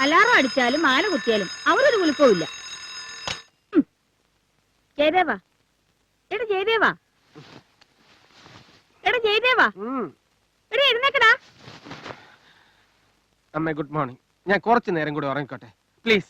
Alarm അടിച്ചാലും മാല കുത്തിയാലും അവരൊരു കുലുക്കവും ഇല്ല. ജയദേവാ, എടാ ജയദേവാ, എടാ ജയദേവാ, എടാ എഴുന്നേക്കടാ. അമ്മേ ഗുഡ് മോർണിംഗ്. ഞാൻ കുറച്ചു നേരം കൂടി ഉറങ്ങിക്കോട്ടെ പ്ലീസ്.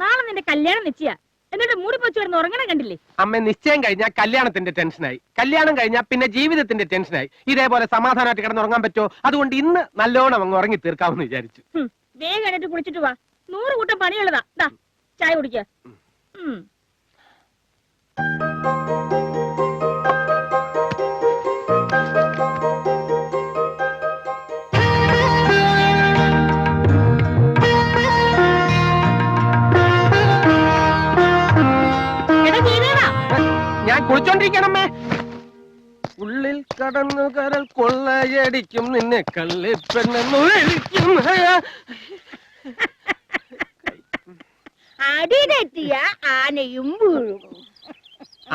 നാളെ നിന്റെ കല്യാണം നിശ്ചയ, എന്നിട്ട് മൂടി പൊച്ചു കിടന്ന് ഉറങ്ങണം കണ്ടില്ലേ? അമ്മ നിശ്ചയം കഴിഞ്ഞാൽ കല്യാണത്തിന്റെ ടെൻഷനായി, കല്യാണം കഴിഞ്ഞാൽ പിന്നെ ജീവിതത്തിന്റെ ടെൻഷനായി. ഇതേപോലെ സമാധാനമായിട്ട് കിടന്ന് ഉറങ്ങാൻ പറ്റുമോ? അതുകൊണ്ട് ഇന്ന് നല്ലോണം അങ്ങ് ഉറങ്ങി തീർക്കാമെന്ന് വിചാരിച്ചു. വേഗം എഴുന്നേറ്റ് കുളിച്ചിട്ട് വാ, 100 കൂട്ടം പണിയുള്ളതാ. ചായ കുടിക്ക. ഞാൻ കുളിച്ചോണ്ടിരിക്കണമ്മേ. ഉള്ളിൽ കടന്നു കരൽ കൊള്ളയടിക്കും നിന്നെ കള്ളിപ്പെണ്ണു വിളിക്കും. അടിതെറ്റിയ ആനയും വീഴും.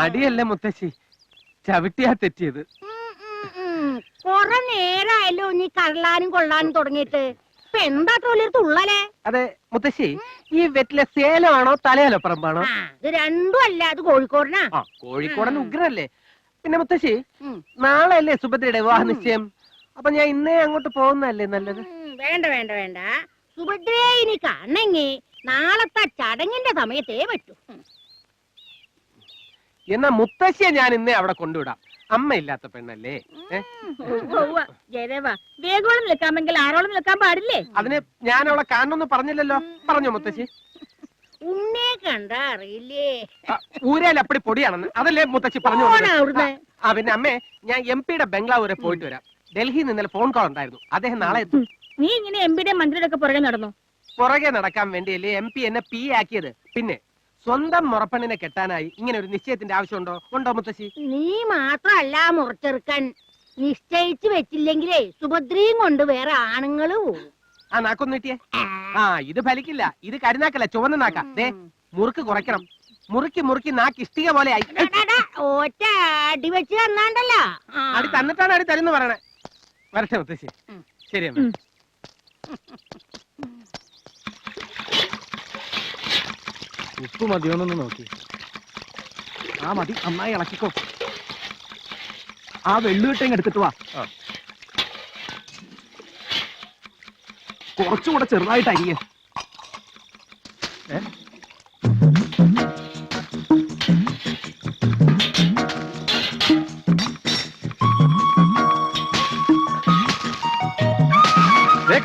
അടിയല്ല മുത്തശ്ശി, ചവിട്ടിയാ തെറ്റിയത്. കൊറേ നേരായല്ലോ നീ കള്ളാനും കൊള്ളാനും തുടങ്ങിയിട്ട്. ഇപ്പൊ എന്താ തുള്ളലേ? അതെ മുത്തശ്ശി, ഈ വെറ്റിലെ സേലമാണോ തലയാലപ്പറമ്പാണോ? ഇത് രണ്ടും അല്ല, അത് കോഴിക്കോടനാ. കോഴിക്കോടൻ ഉഗ്രല്ലേ. പിന്നെ മുത്തശ്ശി, നാളെ അല്ലേ സുഭദ്രയുടെ വിവാഹ നിശ്ചയം? അപ്പൊ ഞാൻ ഇന്നേ അങ്ങോട്ട് പോകുന്നല്ലേ നല്ലത്? വേണ്ട വേണ്ട വേണ്ട, സുഭദ്രയെ ഇനി കാണണെങ്കി നാളത്തെ ചടങ്ങിന്റെ സമയത്തേ പറ്റൂ. എന്നാ മുത്തശ്ശിയെ ഞാൻ ഇന്നേ അവിടെ കൊണ്ടുവിടാം. അമ്മ ഇല്ലാത്ത പെണ്ണല്ലേ. ജയദേവ, വേഗോളം നിൽക്കാമെങ്കിൽ ആരോളം നിൽക്കാൻ പാടില്ലേ? അതിന് ഞാൻ അവളെ കാണണമെന്ന് പറഞ്ഞില്ലല്ലോ. പറഞ്ഞോ മുത്തശ്ശി? ഉണ്ണെ കണ്ടാ അറിയില്ലേ, ഊരയിൽ അപ്പടി പൊടിയാണെന്ന് അതല്ലേ മുത്തശ്ശി പറഞ്ഞു? പിന്നെ അമ്മേ, ഞാൻ MP-യുടെ ബംഗ്ലാവ് വരെ പോയിട്ട് വരാം. ഡൽഹിയിൽ നിന്ന് ഫോൺ കോൾ ഉണ്ടായിരുന്നു, അദ്ദേഹം നാളെ എത്തും. നീ ഇങ്ങനെ MP-യുടെ മന്ത്രിയുടെ ഒക്കെ പുറകെ നടന്നു? പുറകെ നടക്കാൻ വേണ്ടിയല്ലേ MP എന്നെ P ആക്കിയത്. പിന്നെ സ്വന്തം മുറപ്പെണ്ണിനെ കെട്ടാനായി ഇങ്ങനെ ഒരു നിശ്ചയത്തിന്റെ ആവശ്യമുണ്ടോ? ഉണ്ടോ മുത്തശ്ശി? നീ മാത്രല്ല മുറച്ചെറുക്കൻ, നിശ്ചയിച്ചു വെച്ചില്ലെങ്കിലേ സുഭദ്രയും കൊണ്ട് വേറെ ആണുങ്ങള് പോകും. ആ നാക്കൊന്നു കിട്ടിയേ. ഇത് ഫലിക്കില്ല. ഇത് കരുനാക്കല്ല, ചുവന്ന നാക്ക. ദേ മുറുക്ക് കുറയ്ക്കണം. മുറുക്കി മുറുക്കി നാക്ക് ഇഷ്ടിക പോലെ ആയി. ഒറ്റ അടി വെച്ച് തന്നാണ്ടല്ലോ. അടി തന്നിട്ടാണ് അടി തരുന്ന് പറയണേ. വരട്ടെ മുത്തശ്ശി. ശരി അമ്മ. ഉപ്പ് മതിയോന്നൊന്ന് നോക്കി. മതി, നന്നായി ഇളക്കിക്കോ. ആ വെള്ളുകിട്ടേങ്ങ് എടുത്തിട്ട് വാ. കുറച്ചുകൂടെ ചെറുതായിട്ട് അരിയേ.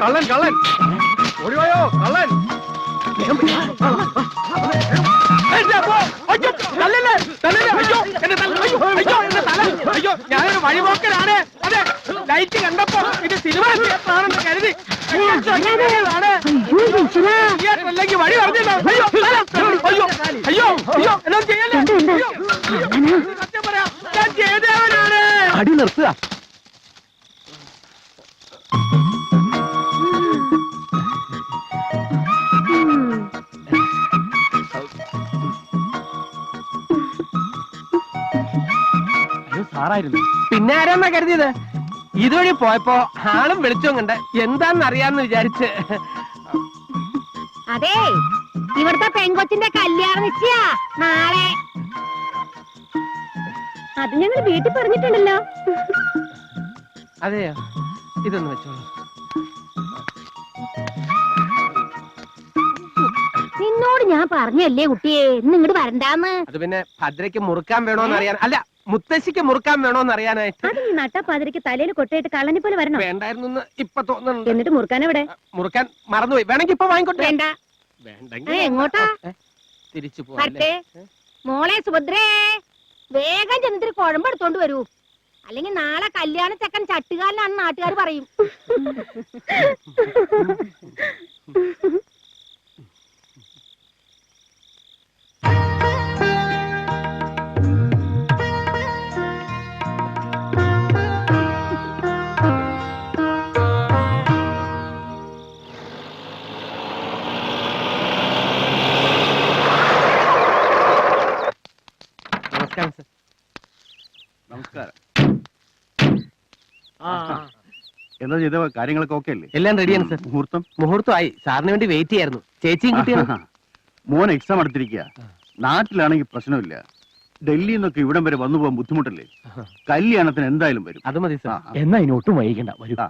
കള്ളൻ കള്ളൻ ഓടിവായോ കള്ളൻ. ഞാനൊരു വഴിപോക്കലാണ്. അതെ, ലൈറ്റ് കണ്ടപ്പോ ഇത് സിനിമ തിയേറ്ററാണെന്ന് കരുതി അല്ലെങ്കിൽ വഴി പറഞ്ഞില്ല. അയ്യോ അയ്യോ അയ്യോ അയ്യോ എല്ലാം ചെയ്യല്ലേ. സത്യം പറയാ, ഞാൻ ജയദേവനാണ്. അടി നിർത്തുക. സാറായിരുന്നു. പിന്നെ ആരാന്നാ കരുതിയത്? ഇതുവഴി പോയപ്പോ ആളും വെളിച്ചവും കണ്ട് എന്താന്ന് അറിയാന്ന് വിചാരിച്ച്. അതെ, ഇവിടുത്തെ പെങ്കൊച്ചിന്റെ കല്യാണം നിശ്ചയ നാളെ. അത് ഞങ്ങൾ വീട്ടിൽ പറഞ്ഞിട്ടുണ്ടല്ലോ. അതെയോ? ഇതൊന്ന് വെച്ചോളൂ. നിന്നോട് ഞാൻ പറഞ്ഞല്ലേ കുട്ടിയെ, ഇന്ന് ഇങ്ങോട്ട് വരണ്ടാന്ന്. അത് പിന്നെ ഭദ്രയ്ക്ക് മുറുക്കാൻ വേണോന്ന് അറിയാൻ, അല്ല മുത്തശ്ശിക്ക് മുറുക്കാൻ വേണോന്ന് അറിയാനായിട്ട്. അത് നീ നട്ടപ്പാതിരക്ക് തലയിൽ കൊട്ടയിട്ട് കള്ളനെ പോലെ വരണം. വേണ്ടായിരുന്നു ഇപ്പൊ തോന്നുന്നുണ്ട്. എന്നിട്ട് മുറുക്കാൻ എവിടെ? മുറുക്കാൻ മറന്നുപോയി. വേണമെങ്കിൽ ഇപ്പൊ വാങ്ങിക്കോട്ടെ. വേണ്ട. വേണ്ടെങ്കിൽ എങ്ങോട്ടാ? തിരിച്ചു പോവാല്ലേ? മോളെ സുഭദ്രേ, വേഗം ചെന്നിട്ട് കുഴമ്പെടുത്തോണ്ട് വരൂ. അല്ലെങ്കിൽ നാളെ കല്യാണ ചെക്കൻ ചട്ടുകാരനാണെന്ന് നാട്ടുകാർ പറയും. നമസ്കാരം. എന്താ ചെയ്ത കാര്യങ്ങളൊക്കെ ഓക്കെ അല്ലേ? എല്ലാം റെഡിയാണ് സർ. മുഹൂർത്തം മുഹൂർത്തമായി. സാറിന് വേണ്ടി വെയിറ്റ് ചെയ്യായിരുന്നു. ചേച്ചിയും കുട്ടിയാണ്. മോൻ എക്സാം എടുത്തിരിക്കുക. നാട്ടിലാണെങ്കിൽ പ്രശ്നമില്ല. ഡൽഹിയിൽ നിന്നൊക്കെ ഇവിടം വരെ വന്നു പോകാൻ ബുദ്ധിമുട്ടല്ലേ? കല്യാണത്തിന് എന്തായാലും വരും. അത് മതി സർ. എന്നാ ഇനി ഒട്ടും വൈകിക്കണ്ട, വരൂ. ആ.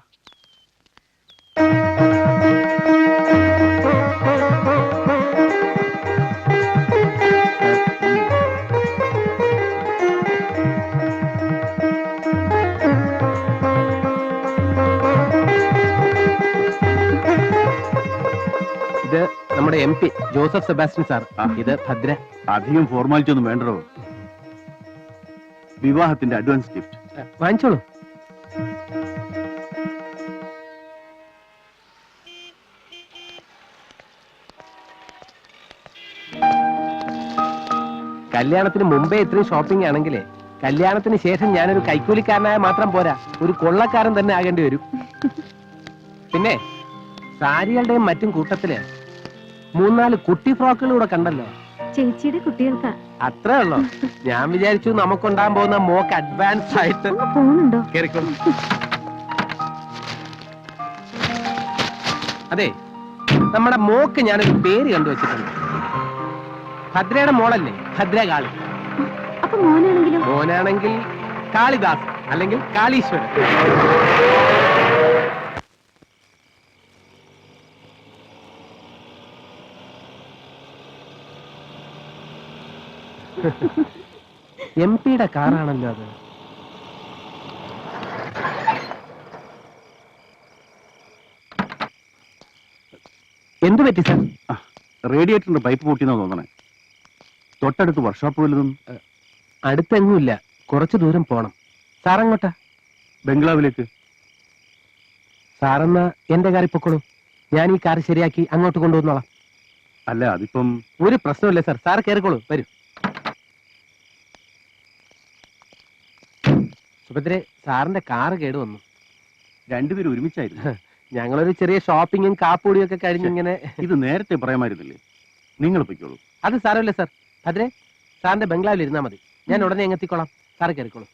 ഇത് നമ്മുടെ MP ജോസഫ് സെബാസ്റ്റ്യൻ സാർ. ഇത് ഭദ്ര. അധികം ഫോർമാലിറ്റി ഒന്നും വേണ്ടോ. വിവാഹത്തിന്റെ അഡ്വാൻസ് ഗിഫ്റ്റ് വാങ്ങിച്ചോളൂ. കല്യാണത്തിന് മുമ്പേ ഇത്രയും ഷോപ്പിംഗ് ആണെങ്കിലേ കല്യാണത്തിന് ശേഷം ഞാനൊരു കൈക്കൂലിക്കാരനായ മാത്രം പോരാ, ഒരു കൊള്ളക്കാരൻ തന്നെ ആകേണ്ടി വരും. പിന്നെ സാരികളുടെയും മറ്റും കൂട്ടത്തില് 3-4 കുട്ടി ഫ്രോക്കുകൾ കൂടെ കണ്ടല്ലോ. ചേച്ചിയുടെ കുട്ടികൾക്കാ. അത്രേ ഉള്ളോ? ഞാൻ വിചാരിച്ചു നമുക്കുണ്ടാകാൻ പോകുന്ന മോക്ക് അഡ്വാൻസ് ആയിട്ട്. പോകുന്നുണ്ടോ? കേറിക്കോളൂ. അതെ, നമ്മുടെ മോക്ക് ഞാനൊരു പേര് കണ്ടുവച്ചിട്ടുണ്ട്. ഭദ്രയുടെ മോളല്ലേ ഭദ്രകാളി. അപ്പൊ മോനാണെങ്കിലും? മോനാണെങ്കിൽ കാളിദാസ് അല്ലെങ്കിൽ കാളീശ്വരൻ. MP-യുടെ കാറാണല്ലോ അത്. എന്തു പറ്റി സാർ? റേഡിയേറ്ററിന്റെ പൈപ്പ് പൊട്ടിയെന്നാ തോന്നണേ. തൊട്ടടുത്ത് വർക്ക്ഷോപ്പ് വല്ലതും? അടുത്തെങ്ങുമില്ല, കുറച്ചു ദൂരം പോണം. സാറങ്ങോട്ടാ? ബംഗ്ലാവിലേക്ക്. സാറെന്നാ എന്റെ കാറിൽ പൊക്കോളൂ. ഞാൻ ഈ കാർ ശരിയാക്കി അങ്ങോട്ട് കൊണ്ടുവന്നോളാം. അല്ല, അതിപ്പം ഒരു പ്രശ്നമില്ല സാർ. സാർ കയറിക്കോളൂ, വരൂ. സുഭദ്രെ, സാറിന്റെ കാറ് കേടുവന്നു. രണ്ടുപേരും ഒരുമിച്ചായിരുന്നു. ഞങ്ങളൊരു ചെറിയ ഷോപ്പിങ്ങും കാപ്പൂടിയും ഒക്കെ കഴിഞ്ഞിങ്ങനെ. ഇത് നേരത്തെ പറയാമായിരുന്നില്ലേ? നിങ്ങൾ പൊയ്ക്കോളൂ. അത് സാരമില്ല സാർ. ഭദ്രെ, സാറിന്റെ ബംഗ്ലാവിൽ ഇരുന്നാ മതി. ഞാൻ ഉടനെ എങ്ങെത്തിക്കോളാം. സാറ് കയറിക്കോളൂ.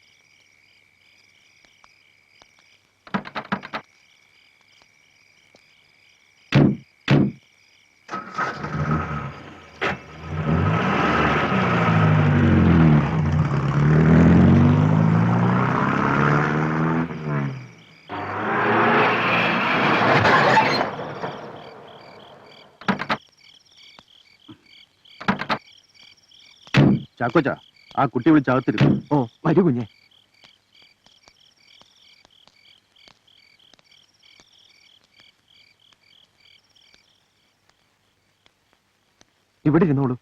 ചാക്കോച്ച, ആ കുട്ടി വിളിച്ചകത്തിരുന്നു. ഓ, വരൂ കുഞ്ഞെ. ഇവിടെ ഇരുന്നോളൂ.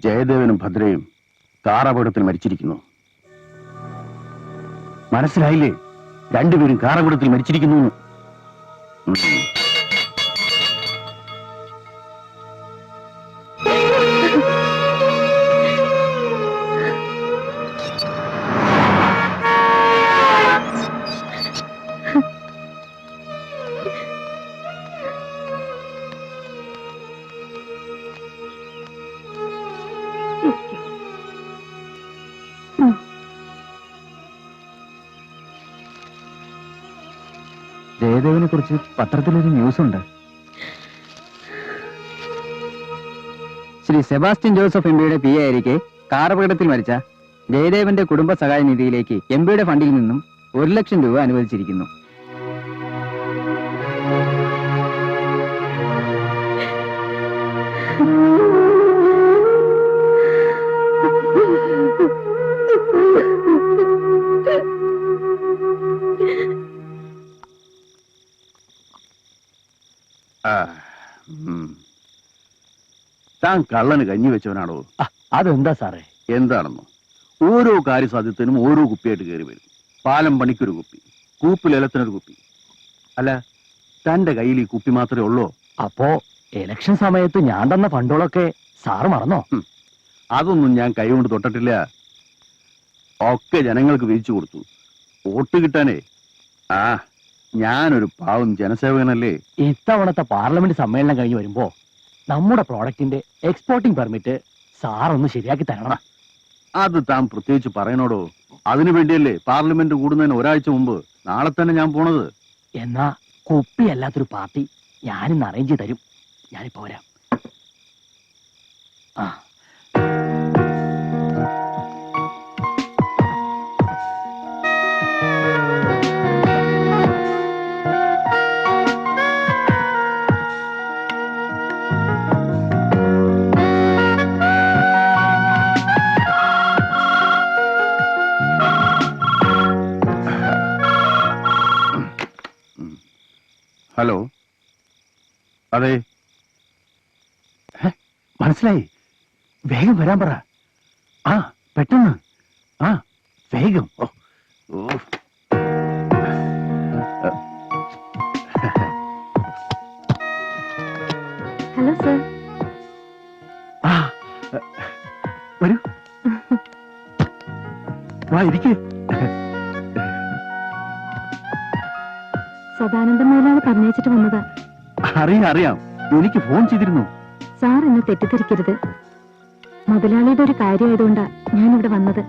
ജയദേവനും ഭദ്രയും കാറപകടത്തിൽ മരിച്ചിരിക്കുന്നു. മനസ്സിലായില്ലേ? രണ്ടുപേരും കാറപകടത്തിൽ മരിച്ചിരിക്കുന്നു. ജയദേവനെ കുറിച്ച് പത്രത്തിലൊരു ന്യൂസ് ഉണ്ട്. ശ്രീ സെബാസ്റ്റ്യൻ ജോസഫ് എംപിയുടെ പി ആയിരിക്കെ കാറപകടത്തിൽ മരിച്ച ജയദേവന്റെ കുടുംബ സഹായ നിധിയിലേക്ക് എംപിയുടെ ഫണ്ടിൽ നിന്നും 1 ലക്ഷം രൂപ അനുവദിച്ചിരിക്കുന്നു. താൻ കള്ളന് കഞ്ഞി വെച്ചവനാണോ? അതെന്താ സാറേ? എന്താണെന്നോ, ഓരോ കാര്യസാധ്യത്തിനും ഓരോ കുപ്പിയായിട്ട് കയറി വരും. പാലം പണിക്കൊരു കുപ്പി, കൂപ്പിലേലത്തിനൊരു കുപ്പി. അല്ല, തന്റെ കയ്യിൽ ഈ കുപ്പി മാത്രമേ ഉള്ളൂ? അപ്പോ ഇലക്ഷൻ സമയത്ത് ഞാൻ തന്ന ഫണ്ടുകളൊക്കെ സാറ് മറന്നോ? അതൊന്നും ഞാൻ കൈകൊണ്ട് തൊട്ടിട്ടില്ല. ഒക്കെ ജനങ്ങൾക്ക് വീതിച്ചു കൊടുത്തു. വോട്ട് കിട്ടാനേ. ഞാനൊരു പാവം ജനസേവകനല്ലേ. ഇത്തവണത്തെ പാർലമെന്റ് സമ്മേളനം കഴിഞ്ഞ് വരുമ്പോ നമ്മുടെ പ്രോഡക്റ്റിന്റെ എക്സ്പോർട്ടിംഗ് പെർമിറ്റ് സാറൊന്ന് ശരിയാക്കി തരണം. അത് താൻ പ്രത്യേകിച്ച് പറയണോടോ? അതിനു വേണ്ടിയല്ലേ പാർലമെന്റ് കൂടുന്നതിന് ഒരാഴ്ച മുമ്പ് നാളെ തന്നെ ഞാൻ പോണത്. എന്നാ കുപ്പിയല്ലാത്തൊരു പാർട്ടി ഞാനിന്ന് അറേഞ്ച് ചെയ്ത് തരും. ഞാനിപ്പോ വരാം. ഹലോ, അതെ. മനസ്സിലായി. വേഗം വരാൻ പറ. പെട്ടെന്ന്. വേഗം. Hello sir. വരൂ. വാ, ഇരിക്ക്. സദാനന്ദൻ മേലാണ് പറഞ്ഞയച്ചിട്ട് വന്നതാ. അറിയാം. എനിക്ക് ഫോൺ ചെയ്തിരുന്നു. സാർ എന്നെ തെറ്റിദ്ധരിക്കരുത്. മുതലാളിയുടെ ഒരു കാര്യമായതുകൊണ്ടാ ഞാനിവിടെ വന്നത്.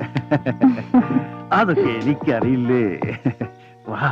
അതൊക്കെ എനിക്കറിയില്ലേ. വാ.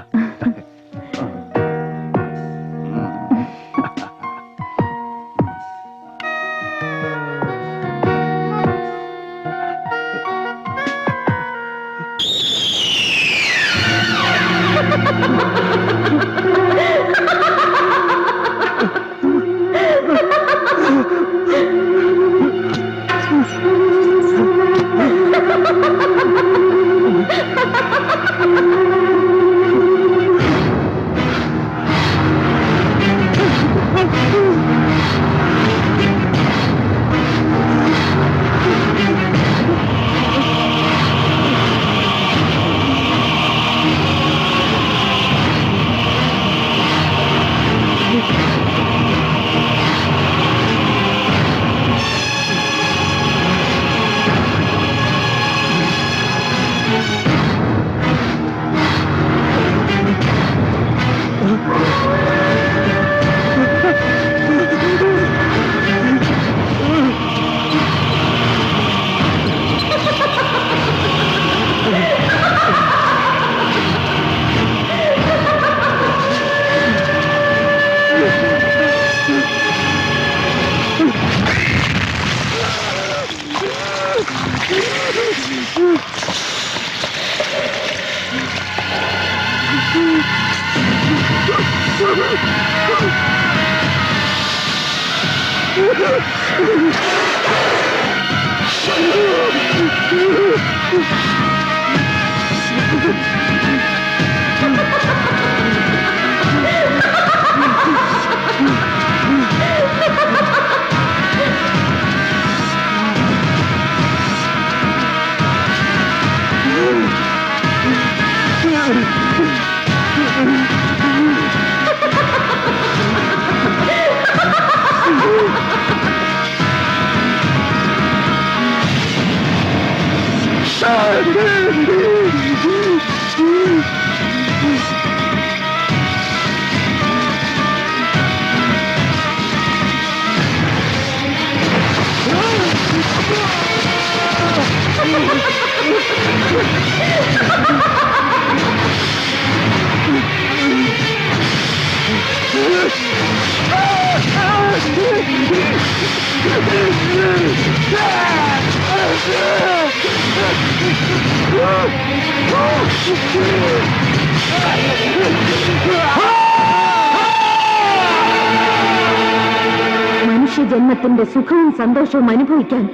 മനുഷ്യജന്മത്തിന്റെ സുഖവും സന്തോഷവും അനുഭവിക്കാൻ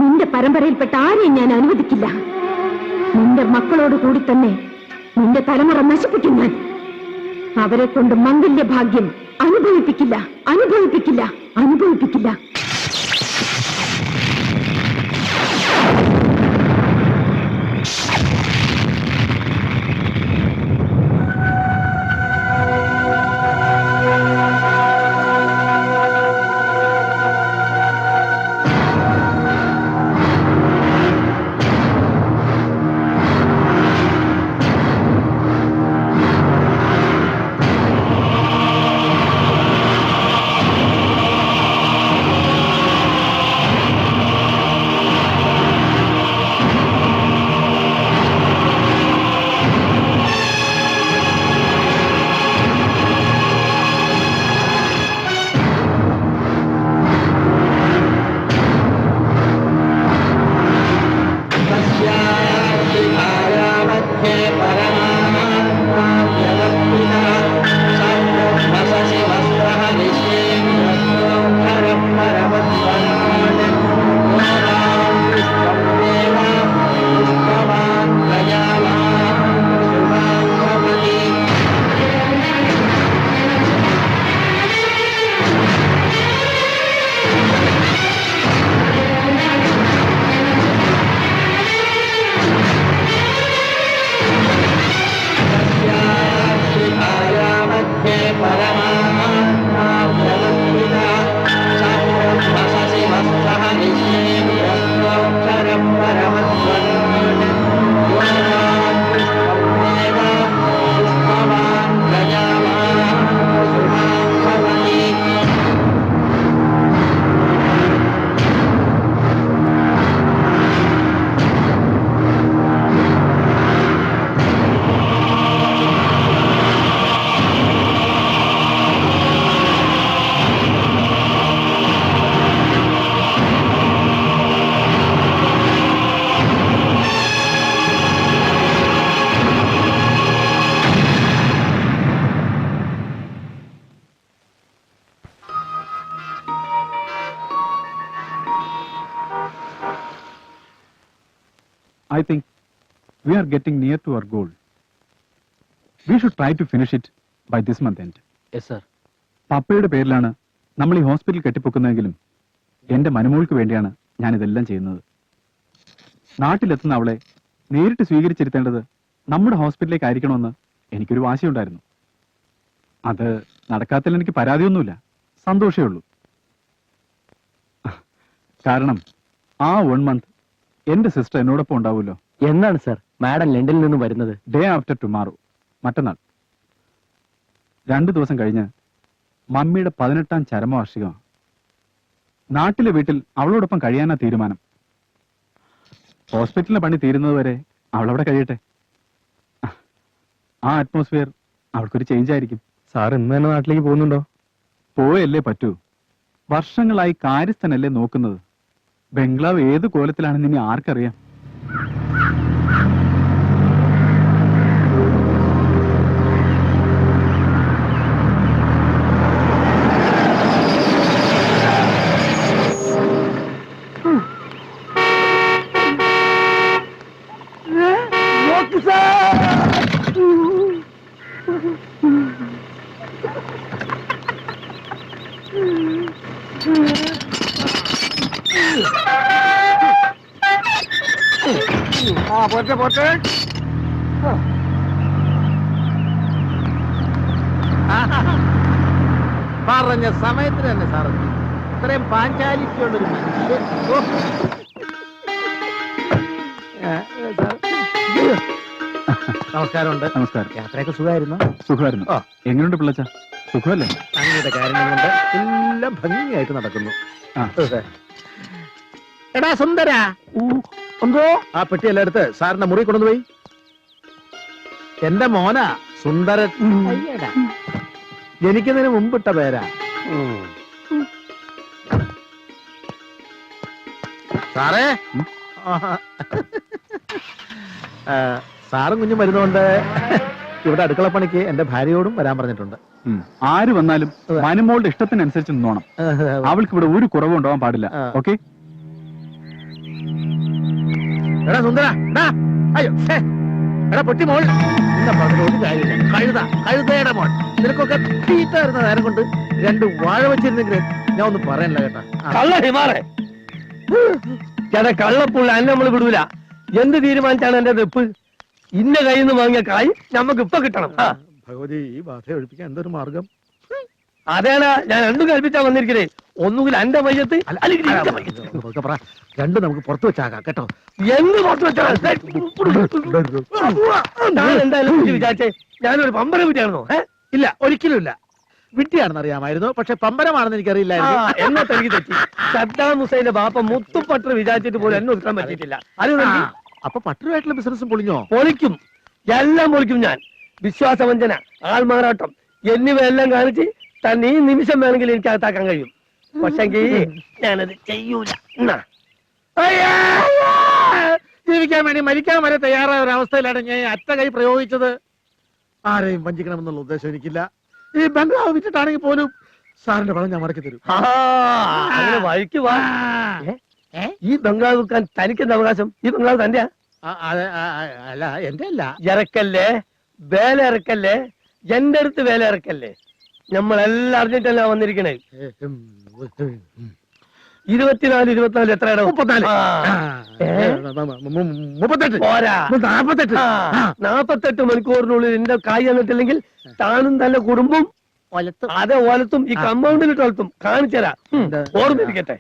നിന്റെ പരമ്പരയിൽപ്പെട്ട ആരെയും ഞാൻ അനുവദിക്കില്ല. നിന്റെ മക്കളോട് കൂടി തന്നെ നിന്റെ തലമുറ നശിപ്പിക്കും ഞാൻ. അവരെ കൊണ്ട് മംഗല്യ ഭാഗ്യം അനുഭവിപ്പിക്കില്ല, അനുഭവിപ്പിക്കില്ല, അനുഭവിപ്പിക്കില്ല. I think we are getting near to our goal. We should try to finish it by this month end. Yes sir. പപ്പയുടെ പേരിലാണ് നമ്മൾ ഈ ഹോസ്പിറ്റൽ കെട്ടിപ്പൊക്കുന്നതെങ്കിലും എന്റെ മനുമോൾക്ക് വേണ്ടിയാണ് ഞാൻ ഇതെല്ലാം ചെയ്യുന്നത്. നാട്ടിലെത്തുന്ന അവളെ നേരിട്ട് സ്വീകരിച്ചിരുത്തേണ്ടത് നമ്മുടെ ഹോസ്പിറ്റലിലേക്ക് ആയിരിക്കണമെന്ന് എനിക്കൊരു വാശിയുണ്ടായിരുന്നു. അത് നടക്കാത്തതിൽ എനിക്ക് പരാതിയൊന്നുമില്ല, സന്തോഷമേ ഉള്ളൂ. കാരണം ആ 1 month എന്റെ സിസ്റ്റർ എന്നോടൊപ്പം ഉണ്ടാവുമല്ലോ. എന്നാണ് സർ മാഡം ലണ്ടനിൽ നിന്ന് വരുന്നത്? ഡേ ആഫ്റ്റർ ടുമാറോ, മറ്റന്നാൾ. 2 ദിവസം കഴിഞ്ഞ് മമ്മിയുടെ 18ാം ചരമവാർഷികമാണ്. നാട്ടിലെ വീട്ടിൽ അവളോടൊപ്പം കഴിയാനാ തീരുമാനം. ഹോസ്പിറ്റലിലെ പണി തീരുന്നത് വരെ അവളവിടെ കഴിയട്ടെ. ആ അറ്റ്മോസ്ഫിയർ അവൾക്കൊരു ചേഞ്ച് ആയിരിക്കും. സാർ ഇന്ന് തന്നെ നാട്ടിലേക്ക് പോകുന്നുണ്ടോ? പോയല്ലേ പറ്റൂ. വർഷങ്ങളായി കാര്യസ്ഥനല്ലേ നോക്കുന്നത്. ബംഗ്ലാവ് ഏത് കോലത്തിലാണെന്ന് ഇനി ആർക്കറിയാം. പറഞ്ഞ സമയത്തിന് തന്നെ സാറ് ഇത്രയും പാഞ്ചാലിറ്റിയുള്ളൊരു മനുഷ്യൻ. നമസ്കാരമുണ്ട്. നമസ്കാരം. യാത്രയൊക്കെ സുഖമായിരുന്നു? സുഖമായിരുന്നു. എങ്ങനെയുണ്ട് പിള്ളച്ച? സുഖമല്ലേ? അങ്ങയുടെ കാര്യങ്ങൾ കൊണ്ട് എല്ലാം ഭംഗിയായിട്ട് നടക്കുന്നു. എടാ സുന്ദര, എന്തോ ആ പെട്ടിയെല്ലാം എടുത്ത് സാറിന്റെ മുറി കൊണ്ടുപോയി. എന്റെ മോനാ സുന്ദരൻ. ജനിക്കുന്നതിന് മുമ്പിട്ട പേരാ. സാറേ, സാറും കുഞ്ഞും വരുന്നോണ്ട് ഇവിടെ അടുക്കളപ്പണിക്ക് എന്റെ ഭാര്യയോടും വരാൻ പറഞ്ഞിട്ടുണ്ട്. ആര് വന്നാലും മനുമോളുടെ ഇഷ്ടത്തിനനുസരിച്ച് നിന്നോണം. അവൾക്ക് ഇവിടെ ഒരു കുറവും ഉണ്ടാവാൻ പാടില്ല. ഓക്കെ? എടാ സുന്ദര, അയ്യോ എടാ പൊട്ടി മോൾ, ഒരു കാര്യമില്ല. കഴുതയുടെ മോൾ, നിനക്കൊക്കെ തീറ്റ വരുന്ന നേരം കൊണ്ട് 2 വാഴ വെച്ചിരുന്നെങ്കിൽ ഞാൻ ഒന്നും പറയാനില്ല കേട്ടാ. കള്ള ഹിമാറേ, ചേട്ടാ കള്ളപ്പുള്ള അന്നെ നമ്മൾ വിടൂല. എന്ത് തീരുമാനിച്ചാണ് എന്റെ വെപ്പ്? ഇന്ന കയ്യിൽ നിന്ന് വാങ്ങിയ കായ് നമുക്ക് ഇപ്പൊ കിട്ടണം. ഭഗവതി, ഈ ബാധ ഒഴിപ്പിക്കാൻ എന്തൊരു മാർഗം? അതാണ് ഞാൻ രണ്ടും കൽപ്പിച്ചാ വന്നിരിക്കണേ. ഒന്നുകിൽ എന്റെ മയ്യത്ത് അല്ലെങ്കിൽ എന്റെ മയ്യത്ത്. രണ്ടും നമുക്ക് പുറത്തു വെച്ചാക്കാം കേട്ടോ. എന്ത് പുറത്തു വെച്ചാൽ ഞാൻ എന്തായാലും വിചാരിച്ചേ ഞാനൊരു പമ്പര വിറ്റായിരുന്നോ? ഇല്ല, ഒരിക്കലും ഇല്ല. വിട്ടിയാണെന്ന് അറിയാമായിരുന്നു, പക്ഷെ പമ്പരമാണെന്ന് എനിക്കറിയില്ലായിരുന്നു. എന്നൊക്കെ എനിക്ക് തെറ്റി. സദ്ദാം ഹുസൈന്റെ ബാപ്പ മുത്തുപട്ടർ വിചാരിച്ചിട്ട് പോലും എന്നെ ഒതുക്കാൻ പറ്റിയിട്ടില്ല. അത് അപ്പൊ പട്ടരുമായിട്ടുള്ള ബിസിനസ്സും പൊളിഞ്ഞോ? പൊളിക്കും, എല്ലാം പൊളിക്കും ഞാൻ. വിശ്വാസവഞ്ചന, ആൾമാറാട്ടം എന്നിവയെല്ലാം കാണിച്ച് തന്നെ ഈ നിമിഷം വേണമെങ്കിൽ എനിക്ക് അകത്താക്കാൻ കഴിയും. പക്ഷെങ്കിൽ ഞാനത് ചെയ്യൂല. ജീവിക്കാൻ വേണ്ടി മരിക്കാൻ വരെ തയ്യാറായ ഒരു അവസ്ഥയിലാണ് ഞാൻ അറ്റ കൈ പ്രയോഗിച്ചത്. ആരെയും വഞ്ചിക്കണമെന്നുള്ള ഉദ്ദേശം എനിക്കില്ല. ഈ ബംഗ്ലാവ് വിറ്റിട്ടാണെങ്കിൽ പോലും സാറിന്റെ പണം ഞാൻ മടക്കി തരും. അങ്ങനെ വഴിക്ക് വാ. ഈ ബംഗ്ലാവ് വിൽക്കാൻ തനിക്കെന്ത് അവകാശം? ഈ ബംഗ്ലാവ് തന്റെയാ? അല്ല, എന്റെ അല്ല. ഇറക്കല്ലേ, വേല ഇറക്കല്ലേ, എന്റെ അടുത്ത് വേല ഇറക്കല്ലേ. നമ്മളെല്ലാം അറിഞ്ഞിട്ടല്ല വന്നിരിക്കണേ. 24, 24 എത്ര ഇടം? 38 പോരാ, 48 മണിക്കൂറിനുള്ളിൽ എന്റെ കായ് തന്നിട്ടില്ലെങ്കിൽ താനും തന്നെ കുടുംബം അതെ ഓലത്തും ഈ കമ്പൗണ്ടിലിട്ട് വളർത്തും. കാണിച്ചരാ, ഓർമ്മിരിക്കട്ടെ.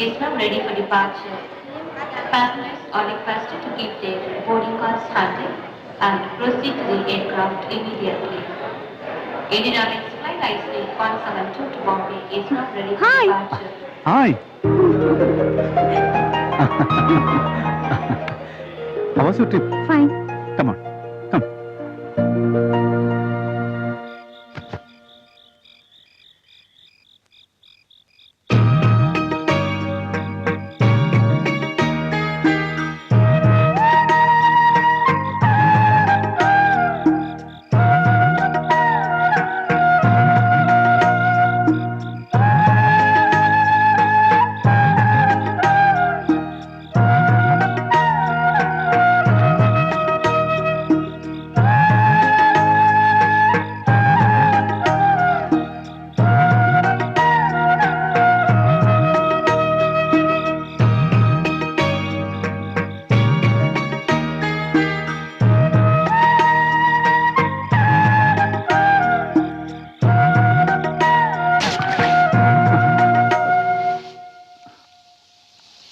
is now ready for departure. Passengers are requested to keep their boarding cards handy and proceed to the aircraft immediately. Indian Airlines Flight IC 172 to Bombay is now ready for departure. Hi. How was your trip? Fine. Come on, come.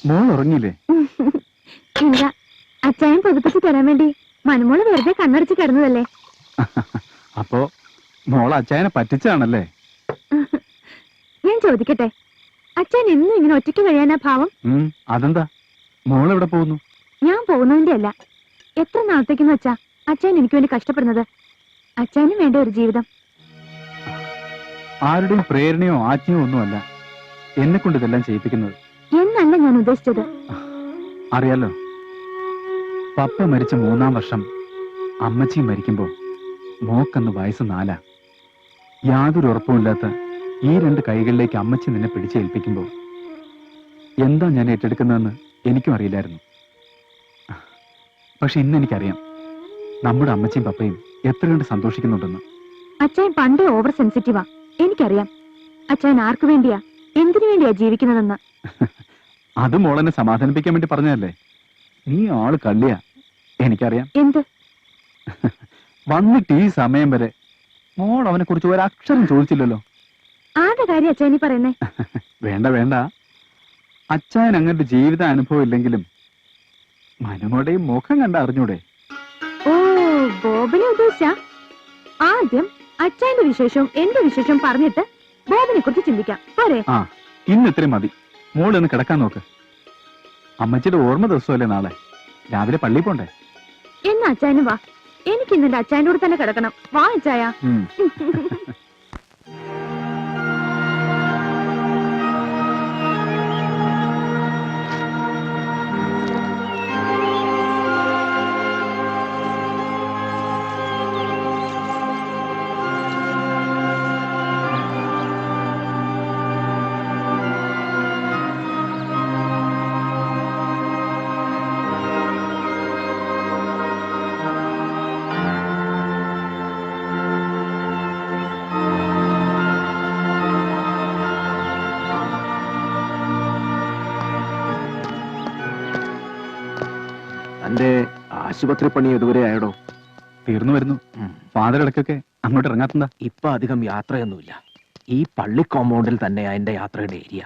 മോൾ ഉറങ്ങിയില്ലേ? ഇല്ല, അച്ചായൻ പുതുപ്പിച്ച് തരാൻ വേണ്ടി മനുമോള് വെറുതെ കണ്ണടച്ച് കിടന്നതല്ലേ. അപ്പോ മോൾ അച്ചായനെ പറ്റിച്ചാണല്ലേ? ഞാൻ ചോദിക്കട്ടെ, അച്ചായൻ എന്നും ഇങ്ങനെ ഒറ്റയ്ക്ക് കഴിയാനാ ഭാവം? അതെന്താ? മോൾ എവിടെ പോകുന്നു? ഞാൻ പോകുന്നതിന്റെ അല്ല, എത്ര നാളത്തേക്കെന്ന് വെച്ചാ അച്ചായൻ എനിക്ക് വേണ്ടി കഷ്ടപ്പെടുന്നത്. അച്ചായനും വേണ്ട ഒരു ജീവിതം. ആരുടെയും പ്രേരണയോ ആജ്ഞയോ ഒന്നുമല്ല എന്നെ കൊണ്ട് ഇതെല്ലാം ചെയ്യിപ്പിക്കുന്നത്. എന്നല്ല ഞാൻ ഉദ്ദേശിച്ചത്. അറിയാലോ, പപ്പ മരിച്ച 3-ാം വർഷം അമ്മച്ചി മരിക്കുമ്പോ മോക്കന്ന് വയസ്സ് 4. യാതൊരു ഉറപ്പുമില്ലാത്ത ഈ 2 കൈകളിലേക്ക് അമ്മച്ചി നിന്നെ പിടിച്ചേൽപ്പിക്കുമ്പോ എന്താ ഞാൻ ഏറ്റെടുക്കുന്നതെന്ന് എനിക്കും അറിയില്ലായിരുന്നു. പക്ഷെ ഇന്ന് എനിക്കറിയാം നമ്മുടെ അമ്മച്ചിയും പപ്പയും എത്ര കണ്ട് സന്തോഷിക്കുന്നുണ്ടെന്ന്. അച്ചായൻ പണ്ടേ ഓവർ സെൻസിറ്റീവാ. എനിക്കറിയാം അച്ചായൻ ആർക്കു വേണ്ടിയാ, എന്തിനു വേണ്ടിയാ ജീവിക്കുന്നതെന്ന്. അത് മോളെന്നെ സമാധാനിപ്പിക്കാൻ വേണ്ടി പറഞ്ഞതല്ലേ? നീ ആള് കള്ളിയാ, എനിക്കറിയാം. എന്ത്? വന്നിട്ട് ഈ സമയം വരെ മോൾ അവനെ കുറിച്ച് ഒരക്ഷരം ചോദിച്ചില്ലല്ലോ. ആരുടെ കാര്യം അച്ചായനി പറയുന്നേ? വേണ്ട വേണ്ട, അച്ചായൻ അങ്ങനൊരു ജീവിത അനുഭവം ഇല്ലെങ്കിലും മനുമോടെയും മുഖം കണ്ട അറിഞ്ഞൂടെ? ഓ, ബോബനെ ഉദ്ദേശിച്ച ആദ്യം അച്ചായന്റെ വിശേഷവും എന്റെ വിശേഷവും പറഞ്ഞിട്ട് ബോബനെ കുറിച്ച് ചിന്തിക്കാം പോരെ? ആ, ഇന്ന് ഇത്രയും മതി. മോളൊന്ന് കിടക്കാൻ നോക്ക്. അമ്മച്ചിയുടെ ഓർമ്മ ദിവസമല്ലേ നാളെ. രാവിലെ പള്ളി പോണ്ടേ? എന്നാ അച്ചായനും വാ. എനിക്ക് ഇന്ന് എന്റെ അച്ചായന്റെ കൂടെ തന്നെ കിടക്കണം. വാ അച്ചായ. തന്റെ ആശുപത്രി പണി ഇതുവരെ ആയടോ? തീർന്നു വരുന്നു. ഫാദർ ഇടയ്ക്കൊക്കെ അങ്ങോട്ട് ഇറങ്ങാത്തെന്താ? ഇപ്പൊ അധികം യാത്രയൊന്നുമില്ല. ഈ പള്ളി കോമ്പൗണ്ടിൽ തന്നെയാ എന്റെ യാത്രയുടെ ഏരിയ.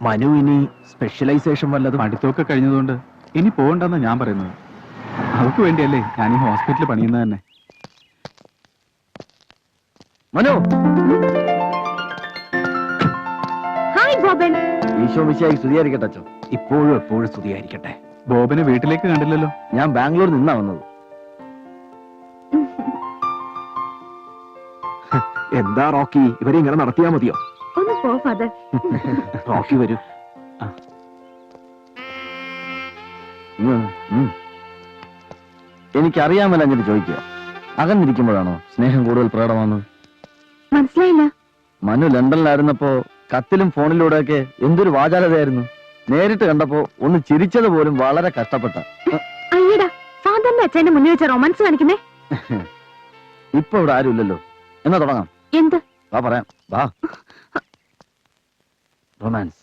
മനു ഇനി സ്പെഷ്യലൈസേഷൻ വല്ലതും? പഠിത്തമൊക്കെ കഴിഞ്ഞതുകൊണ്ട് ഇനി പോകണ്ടെന്നാ ഞാൻ പറയുന്നത്. അവർക്ക് വേണ്ടിയല്ലേ ഞാൻ ഈ ഹോസ്പിറ്റലിൽ പണിയുന്നത് തന്നെ. മനു, ഹായ് ബോബൻ. ഈശോ മിശിഹായി സ്തുതിയായിരിക്കട്ടെ അച്ഛൻ. ഇപ്പോഴും എപ്പോഴും സ്തുതിയായിരിക്കട്ടെ. ബോബനെ വീട്ടിലേക്ക് കണ്ടില്ലല്ലോ? ഞാൻ ബാംഗ്ലൂരിൽ നിന്നാ വന്നത്. എന്താ റോക്കി, ഇവരെ ഇങ്ങനെ നടത്തിയാ മതിയോ? ഒന്ന് പോ ഫാദർ. റോക്കി വരൂ. എനിക്കറിയാമല്ല ഞാൻ ചോദിക്കുക, അകന്നിരിക്കുമ്പോഴാണോ സ്നേഹം കൂടുതൽ പ്രകടമാകുന്നത്? മനസ്സിലായില്ല. മനു ലണ്ടനിലായിരുന്നപ്പോ കത്തിലും ഫോണിലൂടെയൊക്കെ എന്തൊരു വാചാലതയായിരുന്നു. നേരിട്ട് കണ്ടപ്പോ ഒന്ന് ചിരിച്ചത് പോലും വളരെ കഷ്ടപ്പെട്ട. അയ്യടാ, ഫാദറിന്റെ അച്ഛന്റെ മുന്നിൽ വെച്ച റൊമാൻസ് കാണിക്കുന്നേ. ഇപ്പൊ ഇവിടെ ആരും ഇല്ലല്ലോ, എന്നാ തുടങ്ങാം. എന്ത്? വാ പറയാം, വാ. റൊമാൻസ്.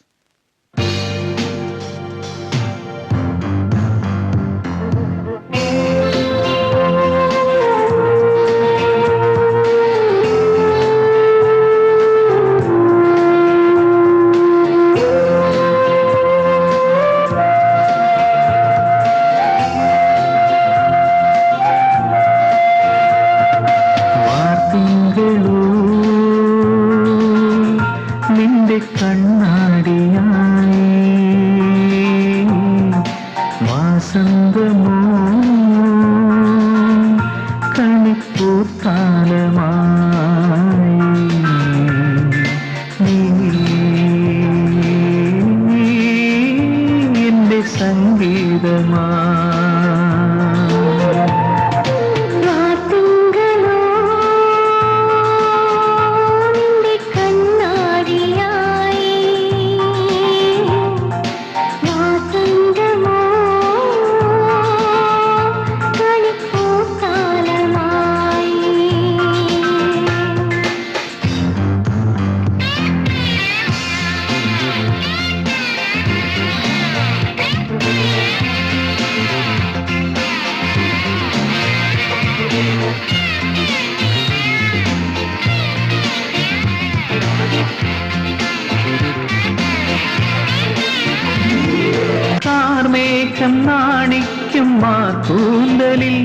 നാണിക്കും മാതൂന്തലിൽ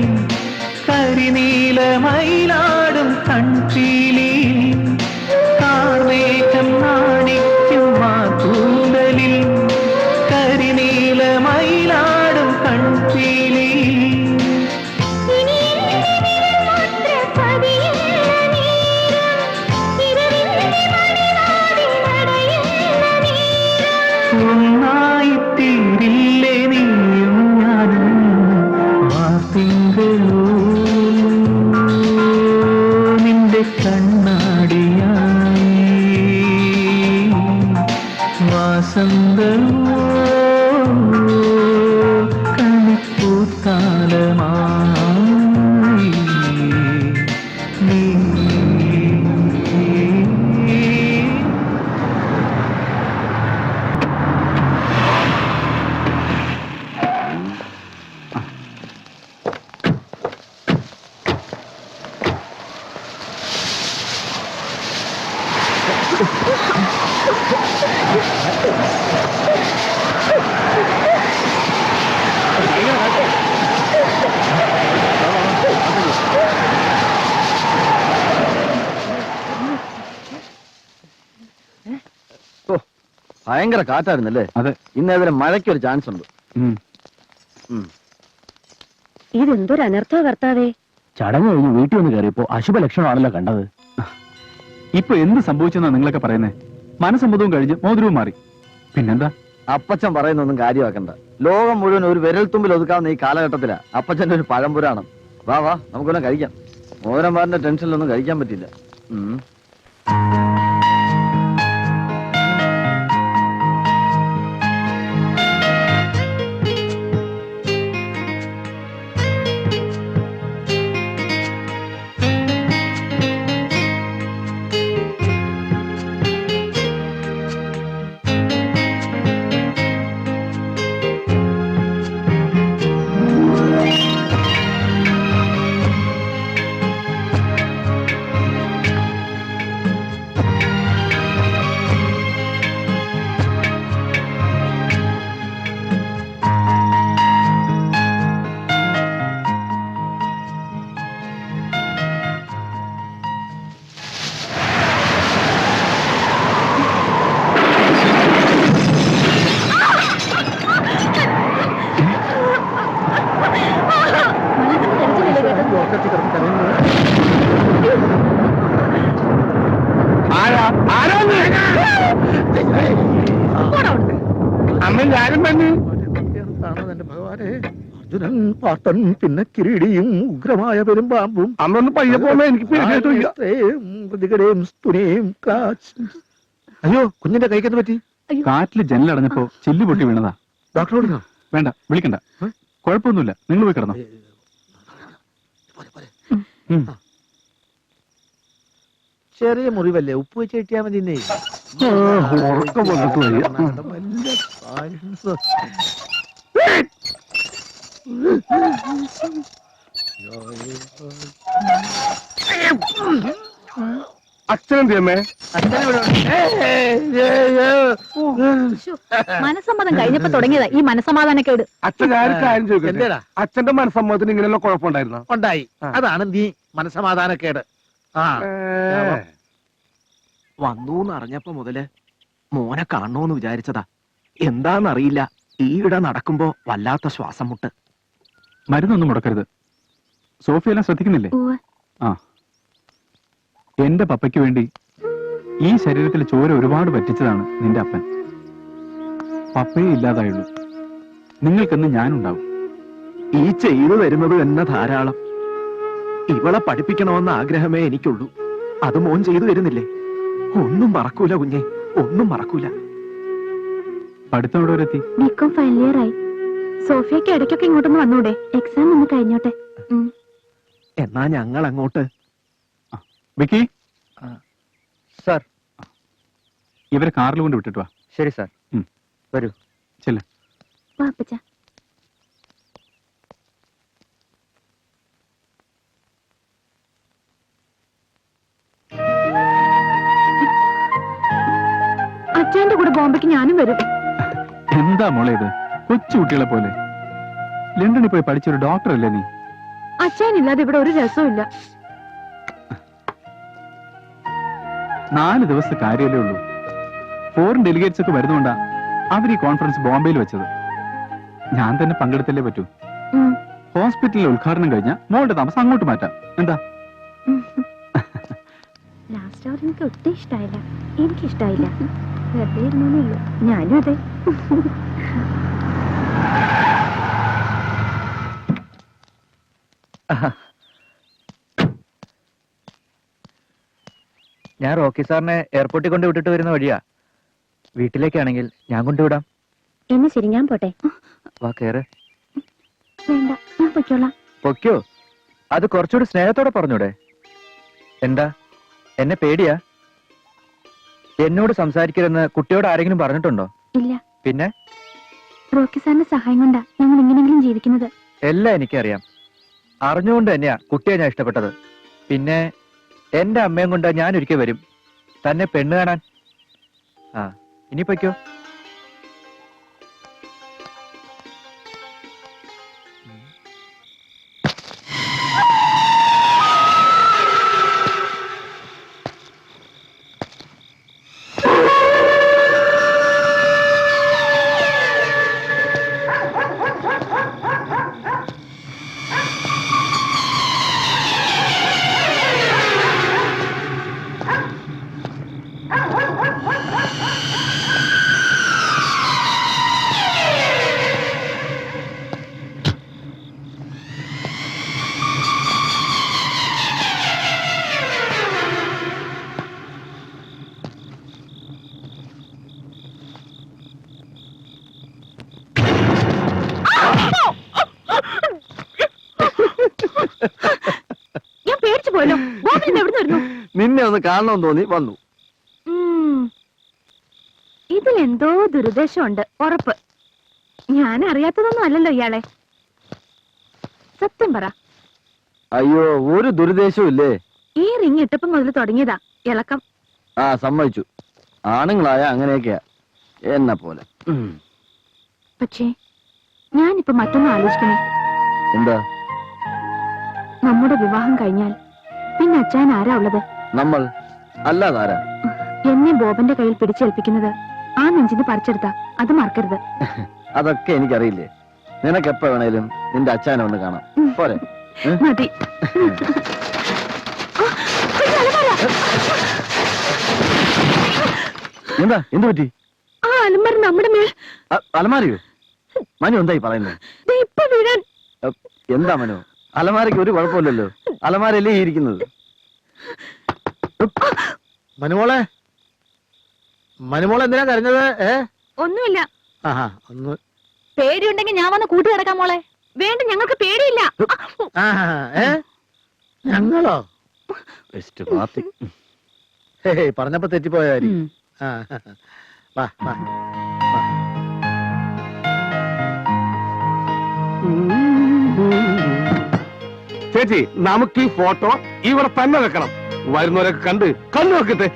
കരിനീലമയിലാടും കൺപീലി. കാർമേഘം നാണിക്കും മാതൂന്തലിൽ കരിനീലമയിലാടും കൺപീലി. ഒന്നായിത്തീരില്ലേ നീയും ഞാനും വാർത്തിങ്കളോ നിന്റെ കണ്ണാടിയായി വാസന്തമോ കണിപ്പൂത്ത ഭയങ്കര കാറ്റായിരുന്നല്ലേ? അതെ. ഇന്ന് ഏതായാലും മഴയ്ക്ക് ഒരു ചാൻസ് ഉണ്ട്. ഇതെന്തൊരു അനർത്ഥ കർത്താവേ. ചടങ്ങ് കഴിഞ്ഞ് വീട്ടിൽ വന്ന് കയറിയപ്പോ അശുഭ ലക്ഷണമാണല്ലോ കണ്ടത്. ഇപ്പൊ എന്ത് സംഭവിച്ചെന്നാ നിങ്ങളൊക്കെ പറയുന്നേ? മനസ്സമ്മതവും കഴിഞ്ഞ് മോതിരവും മാറി. പിന്നെന്താ? അപ്പച്ചൻ പറയുന്നൊന്നും കാര്യമാക്കണ്ട. ലോകം മുഴുവൻ ഒരു വിരൽത്തുമ്പിൽ ഒതുക്കാവുന്ന ഈ കാലഘട്ടത്തിലാ അപ്പച്ചന്റെ ഒരു പഴംപുരാണം. വാ വാ, നമുക്കൊന്നും കഴിക്കാം. മോതിരന്മാരുടെ ടെൻഷനിലൊന്നും കഴിക്കാൻ പറ്റില്ല. എന്റെ ഭഗവാനെ, അർജുനൻ പാട്ടൻ പിന്നെ കിരീടിയും ഉഗ്രമായ പെരുമ്പാമ്പും അന്നൊന്ന് പയ്യെ പോകുമ്പോ എനിക്ക് അയ്യോ, കുഞ്ഞിന്റെ കൈക്കെന്ത് പറ്റി? കാറ്റില് ജനലടഞ്ഞപ്പോ ചില്ലു പൊട്ടി വീണതാ. ഡോക്ടറോട് വേണ്ട, വിളിക്കണ്ട. കുഴപ്പമൊന്നുമില്ല, നിങ്ങൾ പോയി കിടന്നോ. ചെറിയ മുറിവല്ലേ, ഉപ്പ് വെച്ച് കിട്ടിയാ മതി. അച്ഛനെന്തേ? മനസ്സമ്മതം കഴിഞ്ഞപ്പോ തുടങ്ങിയതാ ഈ മനസ്സമാധാനക്കേട്. അച്ഛൻ ഞാനൊരു കാര്യം ചോദിക്കട്ടെ? അച്ഛന്റെ മനസ്സമ്മതത്തിന് ഇങ്ങനെയുള്ള കുഴപ്പമുണ്ടായിരുന്നോ? ഉണ്ടായി. അതാണ് നീ മനസ്സമാധാനക്കേട്. വന്നൂന്ന് അറിഞ്ഞപ്പോ മുതല് മോനെ കാണണോന്ന് വിചാരിച്ചതാ. എന്താന്നറിയില്ല, ഈയിടെ നടക്കുമ്പോ വല്ലാത്ത ശ്വാസം മുട്ട്. മരുന്നൊന്നും മുടക്കരുത്. സോഫിയെല്ലാം ശ്രദ്ധിക്കുന്നില്ലേ? ആ, എന്റെ പപ്പയ്ക്ക് വേണ്ടി ഈ ശരീരത്തിൽ ചോര ഒരുപാട് പറ്റിച്ചതാണ് നിന്റെ അപ്പൻ. പപ്പയെ ഇല്ലാതായുള്ളൂ. നിങ്ങൾക്കെന്ന് ഞാനുണ്ടാവും. ഈ ചെയ്തു തരുന്നത് തന്നെ ധാരാളം. ഇവളെ പഠിപ്പിക്കണമെന്ന ആഗ്രഹമേ എനിക്കുള്ളൂ. അത് മോൻ ചെയ്തു തരുന്നില്ലേ? ഒന്നും മറക്കൂല കുഞ്ഞെ, ഒന്നും മറക്കൂല. പഠിത്തം എവിടെ വരെ എത്തി? ബികോം ഫൈനൽ ഇയർ ആയി. സോഫിയക്ക് ഇടയ്ക്കൊക്കെ ഇങ്ങോട്ടൊന്ന് വന്നൂടെ? എക്സാം ഒന്ന് കഴിഞ്ഞോട്ടെ. എന്നാ ഞങ്ങൾ അങ്ങോട്ട്. വിക്കി സാർ, ഇവരെ കാറിൽ കൊണ്ട് വിട്ടിട്ട് വാ. ശരി സാർ. വരൂ. ചെല്ല. വാപ്പച്ച, അച്ഛന്റെ കൂടെ ബോംബെക്ക് ഞാനും വരും. എന്താ മോളെ ഇത്? കൊച്ചു കുട്ടികളെ പോലെ. ലണ്ടനിൽ പോയി പഠിച്ചൊരു ഡോക്ടർ അല്ലേ നീ? അച്ഛനില്ലാതെ ഇവിടെ ഒരു രസമില്ല. 4 ദിവസത്തെ കാര്യമല്ലേ ഉള്ളൂ. ഫോറിൻ ഡെലിഗേറ്റ്സ് ഒക്കെ വരുന്നോണ്ടാ അവർ ഈ കോൺഫറൻസ് ബോംബെയിൽ വെച്ചത്. ഞാൻ തന്നെ പങ്കെടുത്തല്ലേ പറ്റൂ. ഹോസ്പിറ്റലിലെ ഉദ്ഘാടനം കഴിഞ്ഞാൽ മോളുടെ താമസം അങ്ങോട്ട് മാറ്റാം. എന്താ? ലാസ്റ്റ് അവർ എനിക്ക് ഒട്ടും ഇഷ്ടമായില്ല. എനിക്കിഷ്ടായില്ല. വെറുതെ ഇരുന്നേ ഉള്ളൂ. ഞാനും അതെ. ഞാൻ റോക്കി സാറിനെ എയർപോർട്ടിൽ കൊണ്ട് വിട്ടിട്ട് വരുന്ന വഴിയാ. വീട്ടിലേക്കാണെങ്കിൽ ഞാൻ കൊണ്ടുവിടാം. എന്നാ ശരി, ഞാൻ പോട്ടെ. വാ, കേറ്. വേണ്ട, ഞാൻ പൊയ്ക്കോളാം. പൊയ്ക്കോ? അത് കുറച്ചുകൂടി സ്നേഹത്തോടെ പറഞ്ഞൂടെ? എന്താ, എന്നെ പേടിയാ? എന്നോട് സംസാരിക്കരുതെന്ന് കുട്ടിയോട് ആരെങ്കിലും പറഞ്ഞിട്ടുണ്ടോ? ഇല്ല. പിന്നെ റോക്കി സാറിന്റെ സഹായം കൊണ്ടാ ഞങ്ങൾ ഇങ്ങനെങ്കിലും ജീവിക്കുന്നത്. എല്ലാം എനിക്കറിയാം. അറിഞ്ഞുകൊണ്ട് തന്നെയാ കുട്ടിയെ ഞാൻ ഇഷ്ടപ്പെട്ടത്. പിന്നെ എന്റെ അമ്മയും കൊണ്ട് ഞാൻ ഒരിക്കൽ വരും തന്നെ പെണ്ണ് കാണാൻ. ഇനി പൊയ്ക്കോ. കാണണമെന്ന് തോന്നി വന്നു. ഇതിലെന്തോ ദുരുദ്ദേശമുണ്ട് ഉറപ്പ്. ഞാൻ അറിയാത്തതൊന്നും അല്ലല്ലോ ഇയാളെ. സത്യം പറ. അയ്യോ, ഒരു ദുരുദ്ദേശവും ഇല്ലേ. ഈ റിങ് ഇട്ടപ്പം മുതൽ തുടങ്ങിയതാ ഇളക്കം. ആ, സമ്മതിച്ചു. ആണുങ്ങളായ അങ്ങനെയൊക്കെയാ, എന്നെ പോലെ. പക്ഷേ ഞാനിപ്പോ മറ്റൊന്നും ആലോചിക്കണേ. എന്താ? നമ്മുടെ വിവാഹം കഴിഞ്ഞാൽ പിന്നെ അച്ഛൻ ആരാ ഉള്ളത്? നമ്മൾ അല്ലാതാരാ? എന്നെ ബോബന്റെ കയ്യിൽ പിടിച്ചേൽപ്പിക്കുന്നത് ആ നെഞ്ചിന് പറിച്ചെടുത്ത അത് മറക്കരുത്. അതൊക്കെ എനിക്കറിയില്ലേ. നിനക്ക് എപ്പോ വേണേലും നിന്റെ അച്ഛനെ ഒന്ന് കാണാം. പോരെ? മതി. എന്താ? എന്ത് പറ്റി? ആ അലമാര നമ്മുടെ മേൽ. അലമാരയോ? മനു എന്തായി പറയുന്നത്? ഇപ്പൊ വീഴാൻ. എന്താ മനു? അലമാരയ്ക്ക് ഒരു കുഴപ്പമില്ലല്ലോ. അലമാരല്ലേ ഇരിക്കുന്നത്. മനുമോളെ, മനുമോളെ എന്തിനാ കരഞ്ഞത്? ഒന്നുമില്ല. ആഹാ, ഒന്ന് പേടിയുണ്ടെങ്കിൽ ഞാൻ വന്ന് കൂട്ടി കിടക്കാം മോളെ. വേണ്ട, ഞങ്ങൾക്ക് പേടിയില്ല. ഞങ്ങളോ? Best party. പറഞ്ഞപ്പോ തെറ്റിപ്പോയായിരിക്കും. വാ വാ. ചേച്ചി, നമുക്ക് ഈ ഫോട്ടോ ഇവിടെ തന്നെ വെക്കണം. വരുന്നവരൊക്കെ കണ്ട് കണ്ണു വെക്കട്ടെ.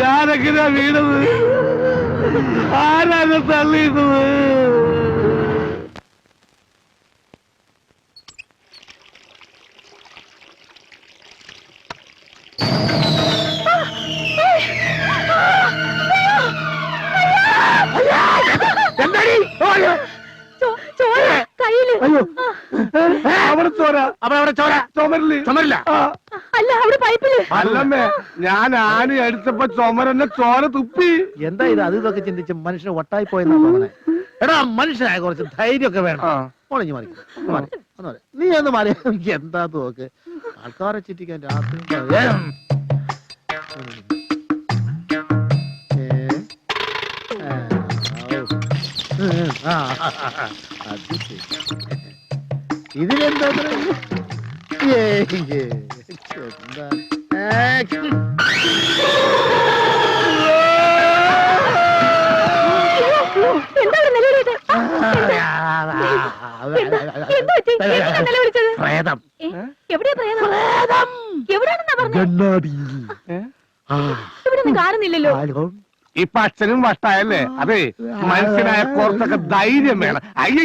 ഞാനെങ്ങനെയാ വീണത്? ആരാണ് തള്ളിയിരുന്നത്? അവിടെ ചോര, അവിടെ ചോര, ചുമരില്. ചുമരില്ല അല്ല, അവിടെ പൈപ്പില്. അല്ലമ്മേ, ഞാൻ ആന അടിച്ചപ്പോ ചുമരന്നെ ചോര തുപ്പി. എന്താ ഇത്? അത് ഇതൊക്കെ ചിന്തിച്ച് മനുഷ്യന് ഒട്ടായി പോയെന്നാ തോന്നണേ. എടാ, മനുഷ്യനായ കുറച്ച് ധൈര്യമൊക്കെ വേണം. മോളിഞ്ഞു മാറി, നീ ഒന്ന് മാറി. എനിക്ക് എന്താ നോക്ക്, ആൾക്കാരെ ചിറ്റിക്കാൻ രാത്രി. ഇതിലെന്താ പ്രേതം? എവിടെയാ പ്രേതം? എവിടെയാണെന്നാ പറഞ്ഞത്? ഇവിടെ കാണുന്നില്ലല്ലോ. ഇപ്പൊ അച്ഛനും വട്ടായല്ലേ? അതെ, മനുഷ്യനായ കുറച്ചൊക്കെ ധൈര്യം വേണം. അയ്യോ,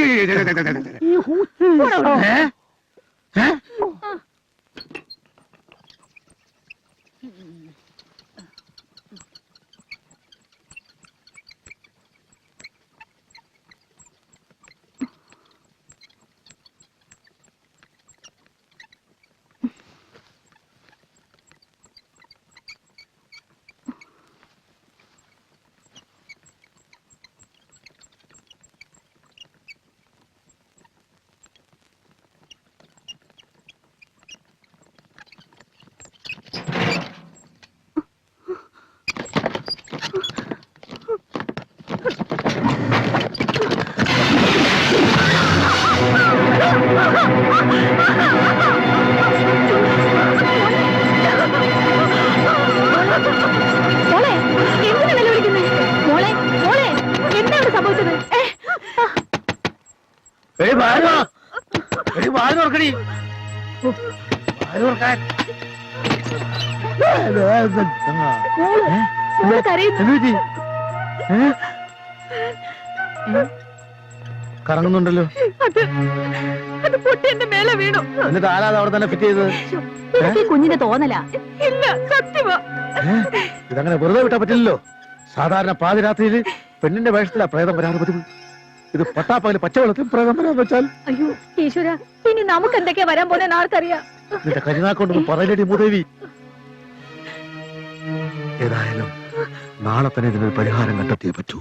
മോളെ, എന്തിനാ നിലവിളിക്കുന്നത്? മോളെ, മോളെ, എന്താ ഇവിടെ സംഭവിച്ചത്? വാഴോർക്കടി, മോള് കരയുന്നു. കറങ്ങുന്നുണ്ടല്ലോ. അത് പൊട്ടി എന്റെ മേലെ വീണു. എന്നിട്ട് ആരാ അവിടെ തന്നെ ഫിറ്റ് ചെയ്തത്? ഇതൊക്കെ കുഞ്ഞിന്റെ തോന്നലാ. ഇല്ല, സത്യമാ. ഇതങ്ങനെ വെറുതെ വിട്ടാ പറ്റില്ലല്ലോ. സാധാരണ പാതിരാത്രിയിൽ പെണ്ണിന്റെ വേഷത്തിലാ പ്രേതം വരാറ് പതിവ്. ഇത് പട്ടാപ്പകല് പച്ചവെള്ളത്തിൽ പ്രേതം വരാന്ന് വെച്ചാൽ അയ്യോ ഈശ്വര, ഇനി നമുക്ക് എന്തൊക്കെയാ വരാൻ പോണെന്ന് ആർക്കറിയാം. നിന്റെ കരിനാക്കൊണ്ടൊന്നും പറയലടി മൂദേവി. ഏതായാലും നാളെ തന്നെ ഇതിനൊരു പരിഹാരം കണ്ടെത്തിയേ പറ്റൂ.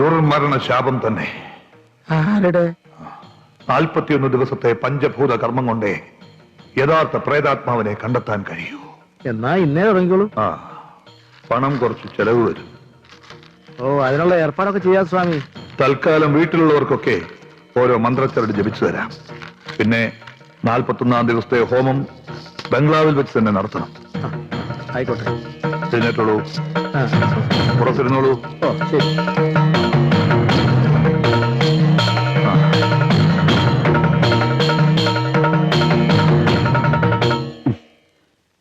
ദുർമരണ ശാപം തന്നെ. ആരുടെ? 41 ദിവസത്തെ പഞ്ചഭൂത കർമ്മം കൊണ്ടേ യഥാർത്ഥ പ്രേതാത്മാവിനെ കണ്ടെത്താൻ കഴിയൂ. എന്നാ ഇന്നേ തുടങ്ങിക്കോളൂ. ആ, പണം കുറച്ച് ചെലവ് വരും. ഓ, അതിനുള്ള ഏർപ്പാടൊക്കെ ചെയ്യാം സ്വാമി. തൽക്കാലം വീട്ടിലുള്ളവർക്കൊക്കെ ഓരോ മന്ത്രച്ചരട് ജപിച്ചു തരാം. പിന്നെ 41 ദിവസത്തെ ഹോമം ബംഗ്ലാവിൽ വെച്ച് തന്നെ നടത്തണം. ആയിക്കോട്ടെ. എഴുന്നേറ്റോളൂ, പുറത്തിരുന്നോളൂ. ഓ ശരി.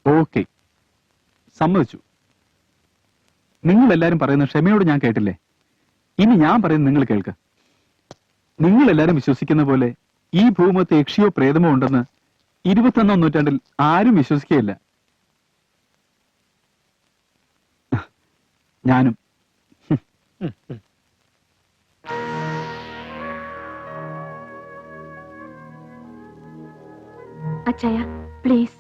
ഓക്കെ, സമ്മതിച്ചു. നിങ്ങൾ എല്ലാരും പറയുന്ന ക്ഷമയോട് ഞാൻ കേട്ടില്ലേ? ഇനി ഞാൻ പറയുന്നത് നിങ്ങൾ കേൾക്ക്. നിങ്ങൾ എല്ലാരും വിശ്വസിക്കുന്ന പോലെ ഈ ഭൂമുഖത്ത് യക്ഷിയോ പ്രേതമോ ഉണ്ടെന്ന് 21 നൂറ്റാണ്ടിൽ ആരും വിശ്വസിക്കുകയില്ല. ഞാനും. അച്ചായ പ്ലീസ്,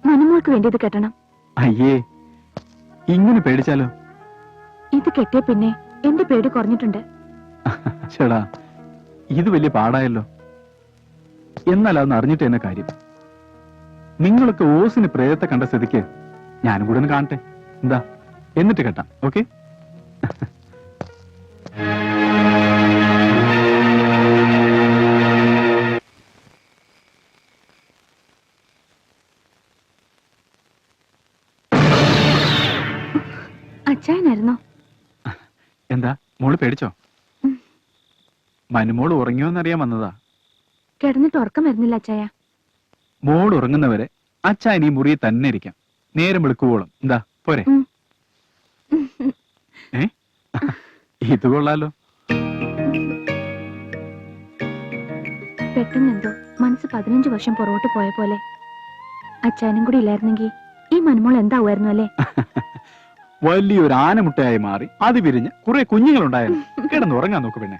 മനുമോൾക്ക് വേണ്ടി ഇത് കെട്ടണം. അയ്യേ, ഇങ്ങനെ പേടിച്ചാലോ? ഇത് കെട്ടിയ പിന്നെ എന്റെ പേടി കുറഞ്ഞിട്ടുണ്ട്. ചേടാ, ഇത് വലിയ പാടായല്ലോ. എന്നാൽ അതൊന്ന് അറിഞ്ഞിട്ട് എന്നെ കാര്യം. നിങ്ങളൊക്കെ ഓസിന് പ്രേതത്തെ കണ്ട സ്ഥിതിക്ക് ഞാനും കൂടെ ഒന്ന് കാണട്ടെ. എന്താ? എന്നിട്ട് കെട്ടാം. ഓക്കെ? അച്ചായനായിരുന്നോ? എന്താ മോള് പേടിച്ചോ? മനുമോള് ഉറങ്ങിയോന്നറിയാൻ വന്നതാ. കിടന്നിട്ട് ഉറക്കം വരുന്നില്ല അച്ചായ. മോൾ ഉറങ്ങുന്നവരെ അച്ചായൻ ഈ മുറിയിൽ തന്നെ ഇരിക്കാം, നേരം വെളുക്കുവോളം. എന്താ പോരെ? ഇത് കൊള്ളാലോ. പെട്ടെന്ന് എന്തോ മനസ്സ് 15 വർഷം പുറകോട്ട് പോയ പോലെ. അച്ചായനും കൂടി ഇല്ലായിരുന്നെങ്കിൽ ഈ മനുമോൾ എന്താവുമായിരുന്നു അല്ലേ? വലിയൊരു ആനമുട്ടയായി മാറി അത് വിരിഞ്ഞ് കുറെ കുഞ്ഞുങ്ങളുണ്ടായാലും. കിടന്നുറങ്ങാൻ നോക്ക് പിന്നെ.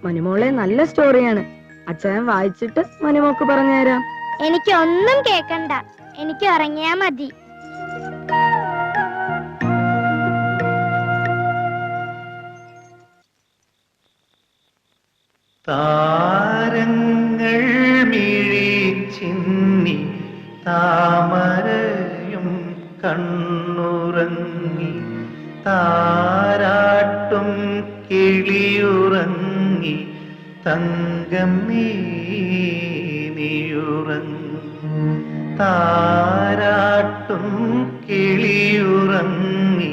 മനുമോളെ നല്ല സ്റ്റോറിയാണ്. അച്ചായൻ വായിച്ചിട്ട് മനുമോക്ക് പറഞ്ഞുതരാം. എനിക്കൊന്നും കേക്കണ്ട, എനിക്ക് ഉറങ്ങിയാ മതി. താരങ്ങൾ മിഴിച്ചിന്നി താമരയും കണ്ണുറങ്ങി താരാട്ടും കിളിയുറങ്ങി തങ്കം നീയുറങ്ങി താരാട്ടും കിളിയുറങ്ങി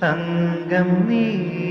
തങ്കം നീയുറങ്ങി.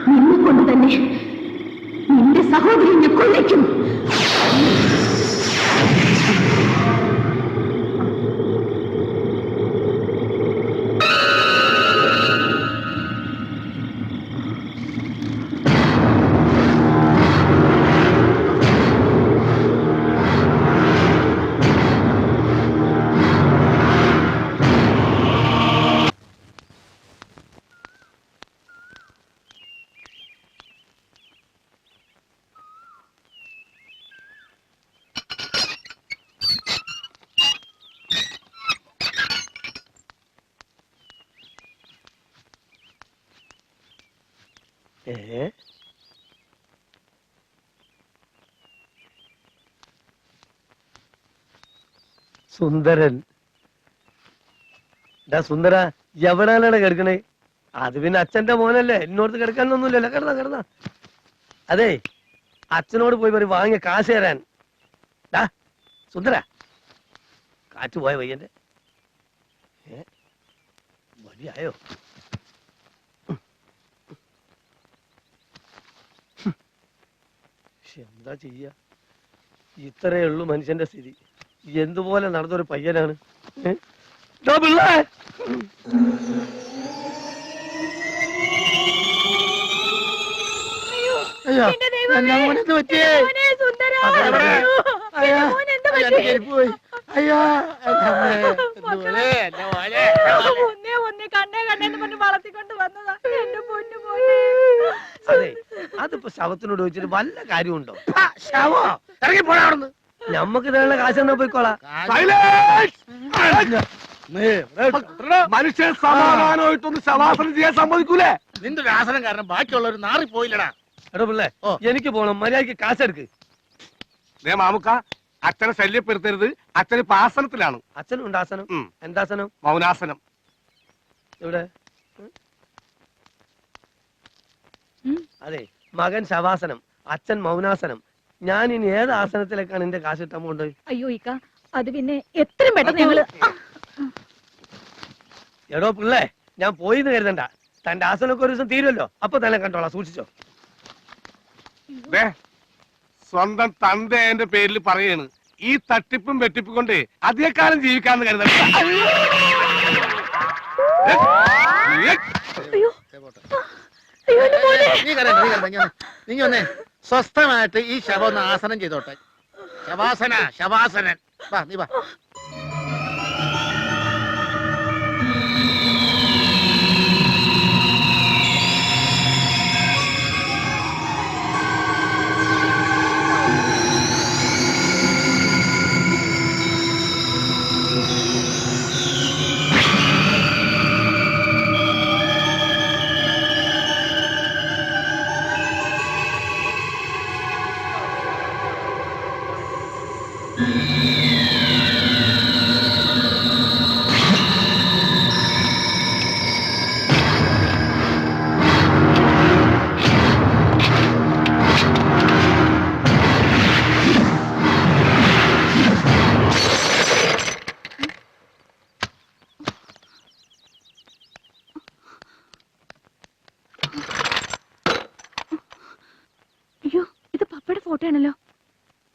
നിന്നെക്കൊണ്ട് തന്നെ നിന്റെ സഹോദരനെ കൊല്ലിക്കും. സുന്ദരൻ. സുന്ദര, എവിടെയാണ് കിടക്കണേ? അത് പിന്നെ അച്ഛന്റെ മോനല്ലേ, എന്നോടത്ത് കിടക്കാനൊന്നുമില്ലല്ലോ. കിടന്ന അതെ, അച്ഛനോട് പോയി പറയും വാങ്ങിയ കാശ് തരാൻ. സുന്ദര, കാറ്റ് പോയ വയ്യന്റെ വഴിയായോ? എന്താ ചെയ്യ, ഇത്രയേ ഉള്ളൂ മനുഷ്യന്റെ സ്ഥിതി. എന്തുപോലെ നടന്നൊരു പയ്യനാണ്. അതെ, അതിപ്പോ ശവത്തിനോട് ചോദിച്ചിട്ട് വല്ല കാര്യമുണ്ടോ? ശവോ ഇറങ്ങി പോടാ. ഞമ്മക്ക് ഇതിനുള്ള കാശെന്നാ പോയിക്കോളാം. മനുഷ്യൻ സമാധാനമായിട്ടൊന്ന് ശവാസനം ചെയ്യാൻ സമ്മതിക്കൂലേ? നിന്റെ വ്യാസനം കാരണം ബാക്കിയുള്ളവർ നാറി പോയില്ലടാ. എടോ പിള്ളേ, എനിക്ക് പോണം, മര്യാദക്ക് കാശെടുക്ക്. മാമുക്ക, അച്ഛനെ ശല്യപ്പെടുത്തരുത്. അച്ഛന് ഇപ്പൊ ആസനത്തിലാണ്. അച്ഛനുണ്ട് ആസനം. എന്താസനം? മൗനാസനം. എവിടെ? അതെ, മകൻ ശവാസനം, അച്ഛൻ മൗനാസനം. ഞാൻ ഇനി ഏത് ആസനത്തിലേക്കാണ് എന്റെ കാശ് ഇട്ടാൻ പോണ്ടത്? അയ്യോ ഇക്ക, അത് പിന്നെ എത്രയും പെട്ടെന്ന് ഞങ്ങള്. എടോ പിള്ളേ, ഞാൻ പോയിന്ന് കരുതണ്ട. തന്റെ ആസനമൊക്കെ ഒരു ദിവസം തീരുമല്ലോ, അപ്പൊ തന്നെ കണ്ടോളാം, സൂക്ഷിച്ചോ. സ്വന്തം തന്റെ പേരിൽ പറയാണ്. ഈ തട്ടിപ്പും വെട്ടിപ്പും കൊണ്ട് അധികകാലം ജീവിക്കാന്ന് കരുതണ്ട. നീ ഒന്നേ സ്വസ്ഥമായിട്ട് ഈ ശവം ഒന്ന് ആസനം ചെയ്തോട്ടെ. ശവാസനൻ. വാ, നീ വാ.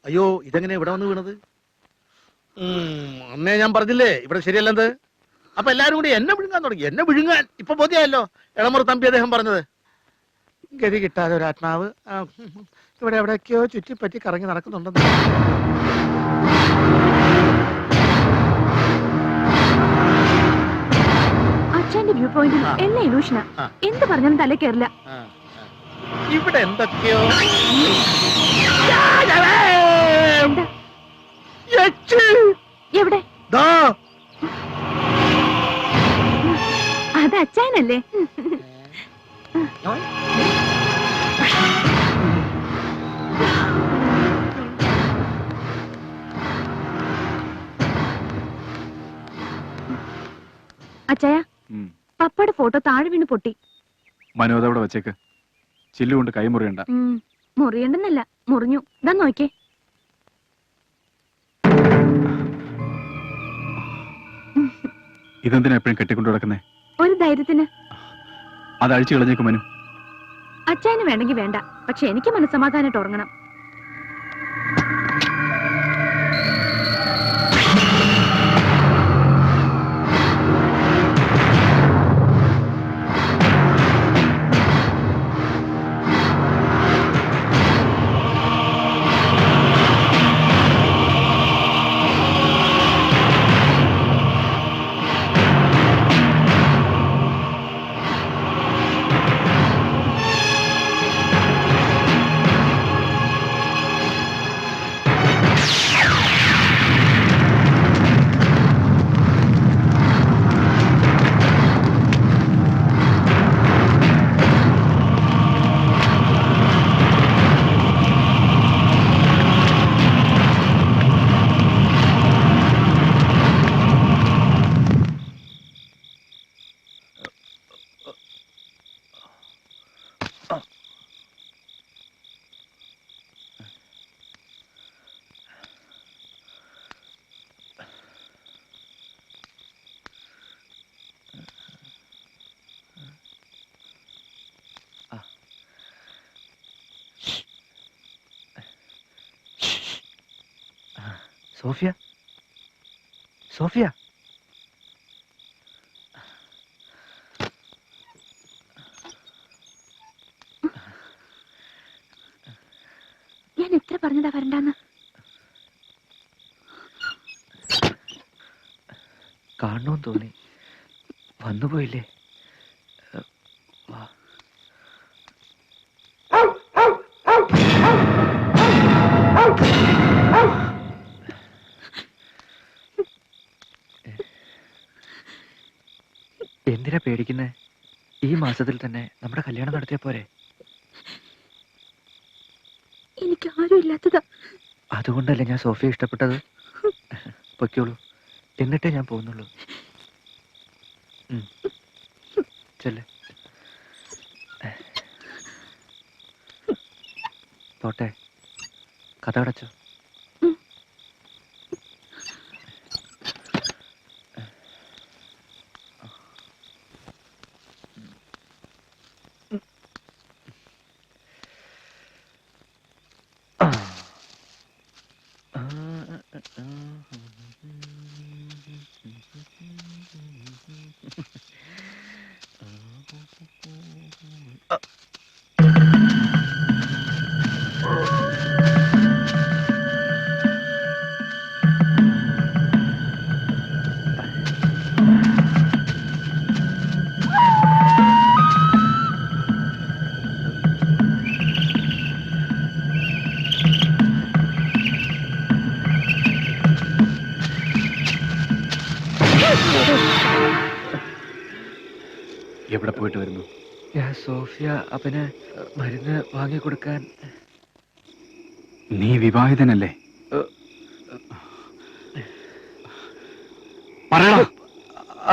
അയ്യോ, ഇതെങ്ങനെ ഇവിടെ വന്ന് വീണത്? അന്നേ ഞാൻ പറഞ്ഞില്ലേ ഇവിടെ ശരിയല്ലെന്ന്. അപ്പൊ എല്ലാരും കൂടി എന്നെ വിഴുങ്ങാൻ തുടങ്ങി. എന്നെ വിഴുങ്ങാൻ ഇപ്പൊ ബോധ്യമായല്ലോ എളമുറ തമ്പി അദ്ദേഹം പറഞ്ഞത്. ഗതി കിട്ടാതെ ഒരു ആത്മാവ് ഇവിടെ എവിടെയൊക്കെയോ ചുറ്റിപ്പറ്റി കറങ്ങി നടക്കുന്നുണ്ടെന്ന്. അല്ലെങ്കിൽ എല്ലാം ഇലൂഷനാ. എന്ത് പറഞ്ഞാലും തല കയറില്ല. ഇവിടെ എന്തൊക്കെയോ എന്താ? എവിടെ? അത് അച്ചായനല്ലേ? അച്ചായ, പപ്പയുടെ ഫോട്ടോ താഴെ വീണ് പൊട്ടി. മനോദവിടെ വെച്ചേക്ക്. ചില്ലുകൊണ്ട് കൈ മുറിയണ്ട. മുറിയണ്ടെന്നല്ല, മുറിഞ്ഞു. ഇതാ നോക്കേ. ഇതെന്തിനാ എപ്പോഴും കെട്ടിക്കൊണ്ടു കിടക്കുന്നേ? ഒരു ധൈര്യത്തിന്. അത് അഴിച്ചു കളഞ്ഞേക്ക് മനു. അച്ചായന് വേണമെങ്കിൽ വേണ്ട, പക്ഷെ എനിക്ക് മനസ്സമാധാനായിട്ട് ഉറങ്ങണം. സോഫിയ, സോഫിയ, ഞാൻ എത്ര പറഞ്ഞതാ വരണ്ടാന്ന്? കാണണമെന്ന് തോന്നി, വന്നുപോയില്ലേ? വാ. എന്തിനാ പേടിക്കുന്നേ? ഈ മാസത്തിൽ തന്നെ നമ്മുടെ കല്യാണം നടത്തിയ പോരെ? എനിക്ക് ആരും ഇല്ലാത്തതാ. അതുകൊണ്ടല്ലേ ഞാൻ സോഫിയെ ഇഷ്ടപ്പെട്ടത്. പൊയ്ക്കോളൂ, എന്നിട്ടേ ഞാൻ പോകുന്നുള്ളൂ. ചെല്ല്. പോട്ടെ, കഥ അടച്ചോ. എവിടെ പോയിട്ട് വരുന്നു? ഞാൻ സോഫിയ അവന് മരുന്ന് വാങ്ങിക്കൊടുക്കാൻ. നീ വിവാഹിതനല്ലേ? പറയടാ.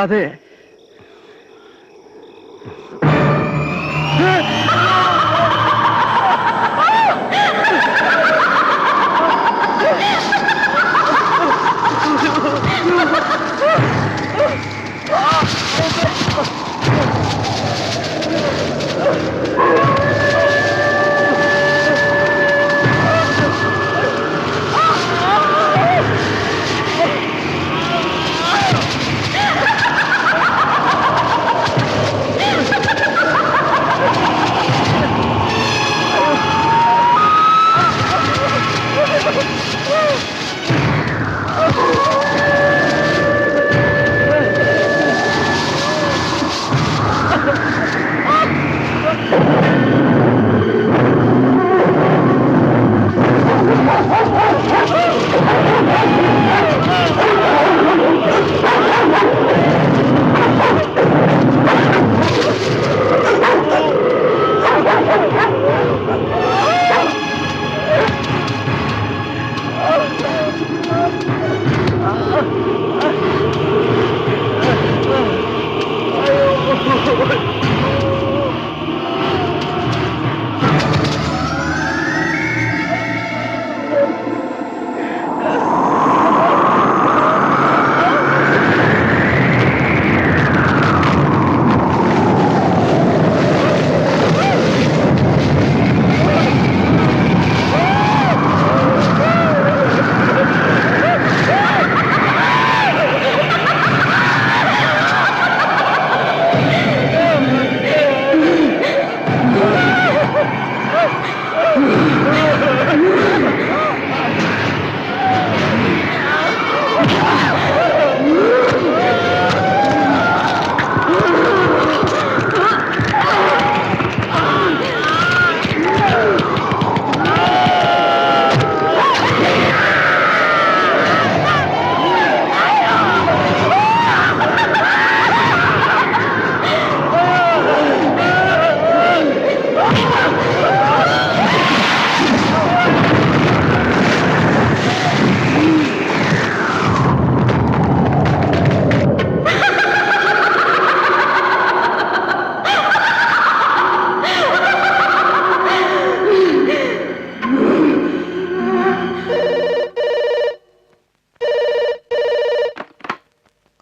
അതെ.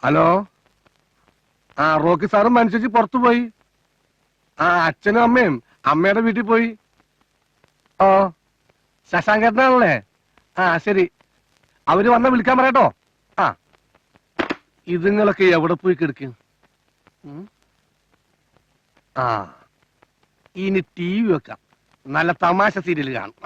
ഹലോ, ആ റോക്കി സാറും മനുഷ്യച്ച് പുറത്തു പോയി. ആ അച്ഛനും അമ്മയും അമ്മയുടെ വീട്ടിൽ പോയി. ഓ ശശാങ്കേട്ടനാണല്ലേ? ആ ശരി, അവര് വന്ന വിളിക്കാൻ പറയട്ടോ. ആ ഇതുങ്ങളൊക്കെ എവിടെ പോയി കിടക്കും? ആ ഇനി ടി വി വെക്കാം, നല്ല തമാശ സീരിയൽ കാണും.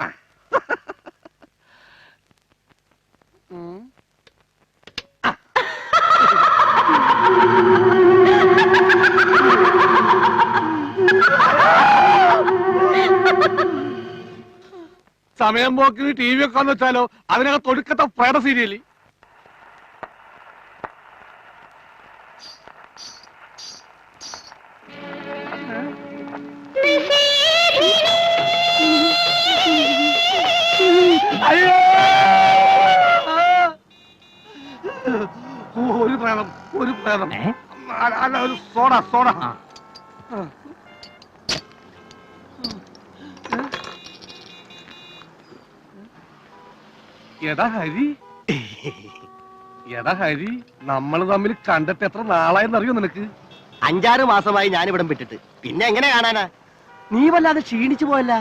സമയം പോക്കിന് ടി വി വെക്കാന്ന് വെച്ചാലോ, അതിനകത്ത് ഒടുക്കത്തെ പ്രേത സീരിയല്. അയ്യോ, ഒരു പ്രേതം, ഒരു പ്രേതം. അല്ല, ഒരു സോഡ, സോഡ. എടാ ഹരി, എടാ ഹരി, നമ്മൾ തമ്മിൽ കണ്ടിട്ട് എത്ര നാളായെന്നറിയോ നിനക്ക്? 5-6 മാസമായി ഞാനിവിടം വിട്ടിട്ട്. പിന്നെ എങ്ങനെ കാണാനാ? നീ വല്ലാതെ ക്ഷീണിച്ചു പോയല്ല.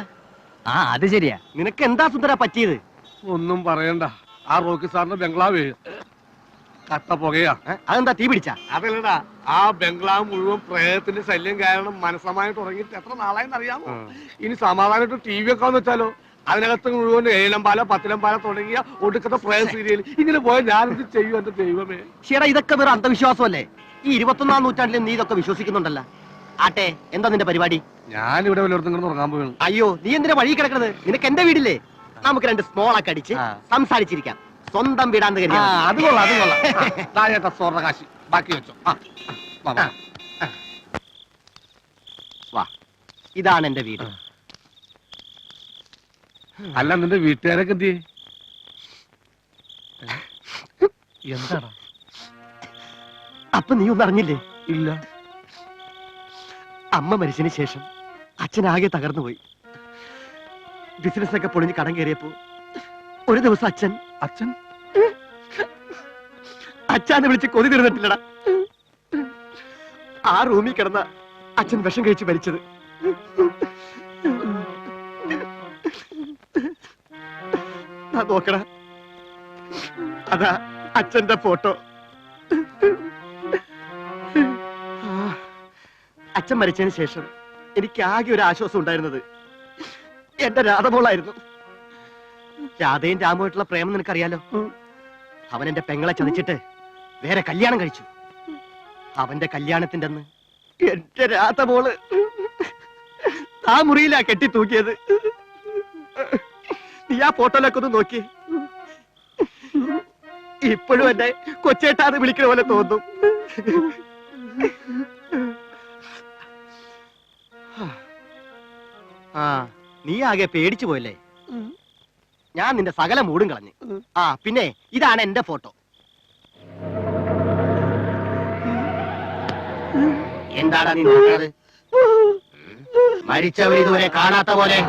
ആ അത് ശരിയാ. നിനക്ക് എന്താ സുന്ദര പറ്റിയത്? ഒന്നും പറയണ്ട, ആ റോക്കി സാറിന്റെ ബംഗ്ലാവ് കത്ത പുകയാ. അതെന്താ, തീ പിടിച്ചാ? അതല്ലടാ, ആ ബംഗ്ലാവ് മുഴുവൻ പ്രേതത്തിന്റെ ശല്യം കാരണം മനസ്സമായി തുടങ്ങിയിട്ട് എത്ര നാളായെന്നറിയാമോ? ഇനി സമാധാനമായിട്ട് ടി വി വെക്കാന്ന് വെച്ചാലോ, അതിനകത്ത് മുഴുവൻ 7 പാല 10 പാല തുടങ്ങിയ ഒടുക്കത്തെ പ്രേത സീരിയൽ. ഇങ്ങനെ പോയാൽ ഞാനെന്ത് ചെയ്യും എന്റെ ദൈവമേ? ചേട്ടാ, ഇതൊക്കെ വേറെ അന്ധവിശ്വാസമല്ലേ? ഈ 21-ാം നൂറ്റാണ്ടിൽ നീ ഇതൊക്കെ വിശ്വസിക്കുന്നുണ്ടല്ല. ആട്ടെ, എന്താ നിന്റെ പരിപാടി? ഞാനിവിടെ വല്ലയിടത്തും ഇങ്ങനെ ഉറങ്ങാൻ പോവുകയാണ്. അയ്യോ, നീ എന്തിനാ വഴി കിടക്കുന്നത്? നിനക്ക് എന്റെ വീടില്ലേ? നമുക്ക് 2 സ്മോളൊക്കെ അടിച്ച് സംസാരിച്ചിരിക്കാം. സ്വന്തം വീടാന്ന് കരുതി. അത് കൊള്ളാം, അത് കൊള്ളാം. സ്വർണ്ണ കാശി ബാക്കി വെച്ചോ. വാ, ഇതാണ് എന്റെ വീട്. അല്ല, നിന്റെ വീട്ടുകാരൊക്കെ എന്ത്? എന്താടാ? അപ്പൊ നീ ഒന്നും അറിഞ്ഞില്ലേ? ഇല്ല. അമ്മ മരിച്ചതിന് ശേഷം അച്ഛനാകെ തകർന്നു പോയി. ബിസിനസ് ഒക്കെ പൊളിഞ്ഞ് കടം കയറിയപ്പോ ഒരു ദിവസം അച്ഛൻ അച്ഛാന്ന് വിളിച്ച് കൊതി തീർന്നിട്ടില്ലടാ. ആ റൂമിൽ കിടന്ന അച്ഛൻ വിഷം കഴിച്ച് മരിച്ചത്. നോക്കട, അതാ അച്ഛന്റെ ഫോട്ടോ. അച്ഛൻ മരിച്ചതിന് ശേഷം എനിക്ക് ആകെ ഒരു ആശ്വാസം ഉണ്ടായിരുന്നത് എന്റെ രാധമോളായിരുന്നു. രാധയും രാമുമായിട്ടുള്ള പ്രേമം നിനക്കറിയാലോ. അവൻ എന്റെ പെങ്ങളെ ചതിച്ചിട്ട് വേറെ കല്യാണം കഴിച്ചു. അവന്റെ കല്യാണത്തിന്റെ അന്ന് എന്റെ രാധമോള് ആ മുറിയിലാ കെട്ടി തൂക്കിയത്. നീ ആ ഫോട്ടോയിലൊക്കെ ഒന്ന് നോക്കി. ഇപ്പോഴും എന്നെ കൊച്ചേട്ടാന്ന് വിളിക്കുന്ന പോലെ തോന്നും. ആ, നീ ആകെ പേടിച്ചു പോയല്ലേ? ഞാൻ നിന്റെ സകല മൂടും കളഞ്ഞു. ആ പിന്നെ ഇതാണ് എന്റെ ഫോട്ടോ. എന്താണ് നീ നോക്കുന്നത്? മരിച്ചവർ ഇതുവരെ കാണാത്ത പോലെ.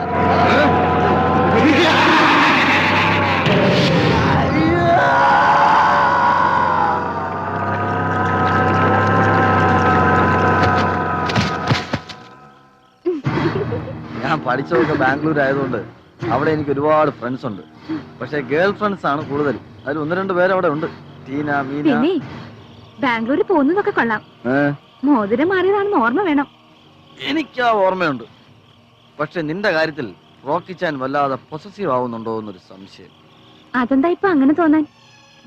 ഞാൻ പഠിച്ചതൊക്കെ ബാംഗ്ലൂർ ആയതുകൊണ്ട് അവിടെ എനിക്ക് ഒരുപാട് ഫ്രണ്ട്സ് ഉണ്ട്. പക്ഷെ ഗേൾ ഫ്രണ്ട്സ് ആണ് കൂടുതൽ. അതിൽ 1-2 പേര് അവിടെ ഉണ്ട്. ടീന, മീന. പിന്നെ ബാംഗ്ലൂരിൽ പോകുന്നതൊക്കെ കൊള്ളാം. മോതിരം മാറിയതാണെന്ന് ഓർമ്മ വേണം. എനിക്കാ ഓർമ്മയുണ്ട്. പക്ഷെ നിന്റെ കാര്യത്തിൽ റോക്കി ചാൻ വല്ലാതെ പൊസസീവ് ആവുന്നുണ്ടോ എന്നൊരു സംശയം. അതെന്താ ഇപ്പൊ അങ്ങനെ തോന്നാൻ?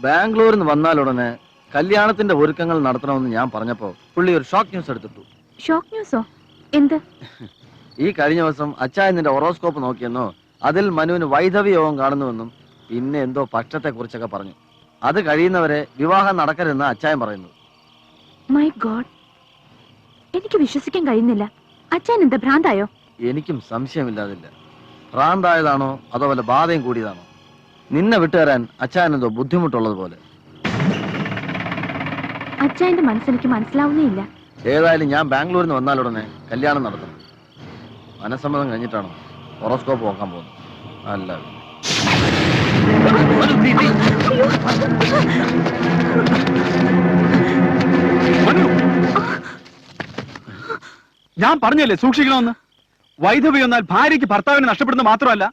ബാംഗ്ലൂരിൽ നിന്ന് വന്നാലുടനെ കല്യാണത്തിന്റെ ഒരുക്കങ്ങൾ നടത്തണമെന്ന് ഞാൻ പറഞ്ഞപ്പോ പുള്ളി ഒരു ഷോക്ക് ന്യൂസ് എടുത്തിട്ടു. ഷോക്ക് ന്യൂസോ? എന്ത്? ഈ കഴിഞ്ഞ ദിവസം അച്ചായൻ നിന്റെ ഹൊറോസ്കോപ്പ് നോക്കിയെന്നോ അതിൽ മനുവിന് വൈധവ്യ യോഗം കാണുന്നുവെന്നും പിന്നെ എന്തോ പക്ഷത്തെ കുറിച്ചൊക്കെ പറഞ്ഞു. അത് കഴിയുന്നവരെ വിവാഹം നടക്കരുതെന്ന് അച്ചായൻ പറയുന്നു. മൈ ഗോഡ്, എനിക്ക് വിശ്വസിക്കാൻ കഴിയുന്നില്ല. അച്ഛൻ എന്താ ഭ്രാന്തായോ? എനിക്കും സംശയമില്ലാതില്ല. ഭ്രാന്തായതാണോ അതോ വല്ല ബാധയും കൂടിയതാണോ? നിന്നെ വിട്ടുതരാൻ അച്ചായൻ എന്തോ ബുദ്ധിമുട്ടുള്ളത് പോലെ. അച്ഛന്റെ മനസ്സെനിക്ക് മനസ്സിലാവുന്നേ ഇല്ല. ഏതായാലും ഞാൻ ബാംഗ്ലൂരിൽ നിന്ന് വന്നാലുടനെ കല്യാണം നടത്തണം. മനസ്സമ്മതം കഴിഞ്ഞിട്ടാണോ ഹൊറോസ്കോപ്പ് നോക്കാൻ പോകുന്നത്? അല്ല, ഞാൻ പറഞ്ഞല്ലേ സൂക്ഷിക്കണമെന്ന്. വൈധവ്യം എന്നാൽ ഭാര്യയ്ക്ക് ഭർത്താവിനെ നഷ്ടപ്പെടുന്നത് മാത്രമല്ല,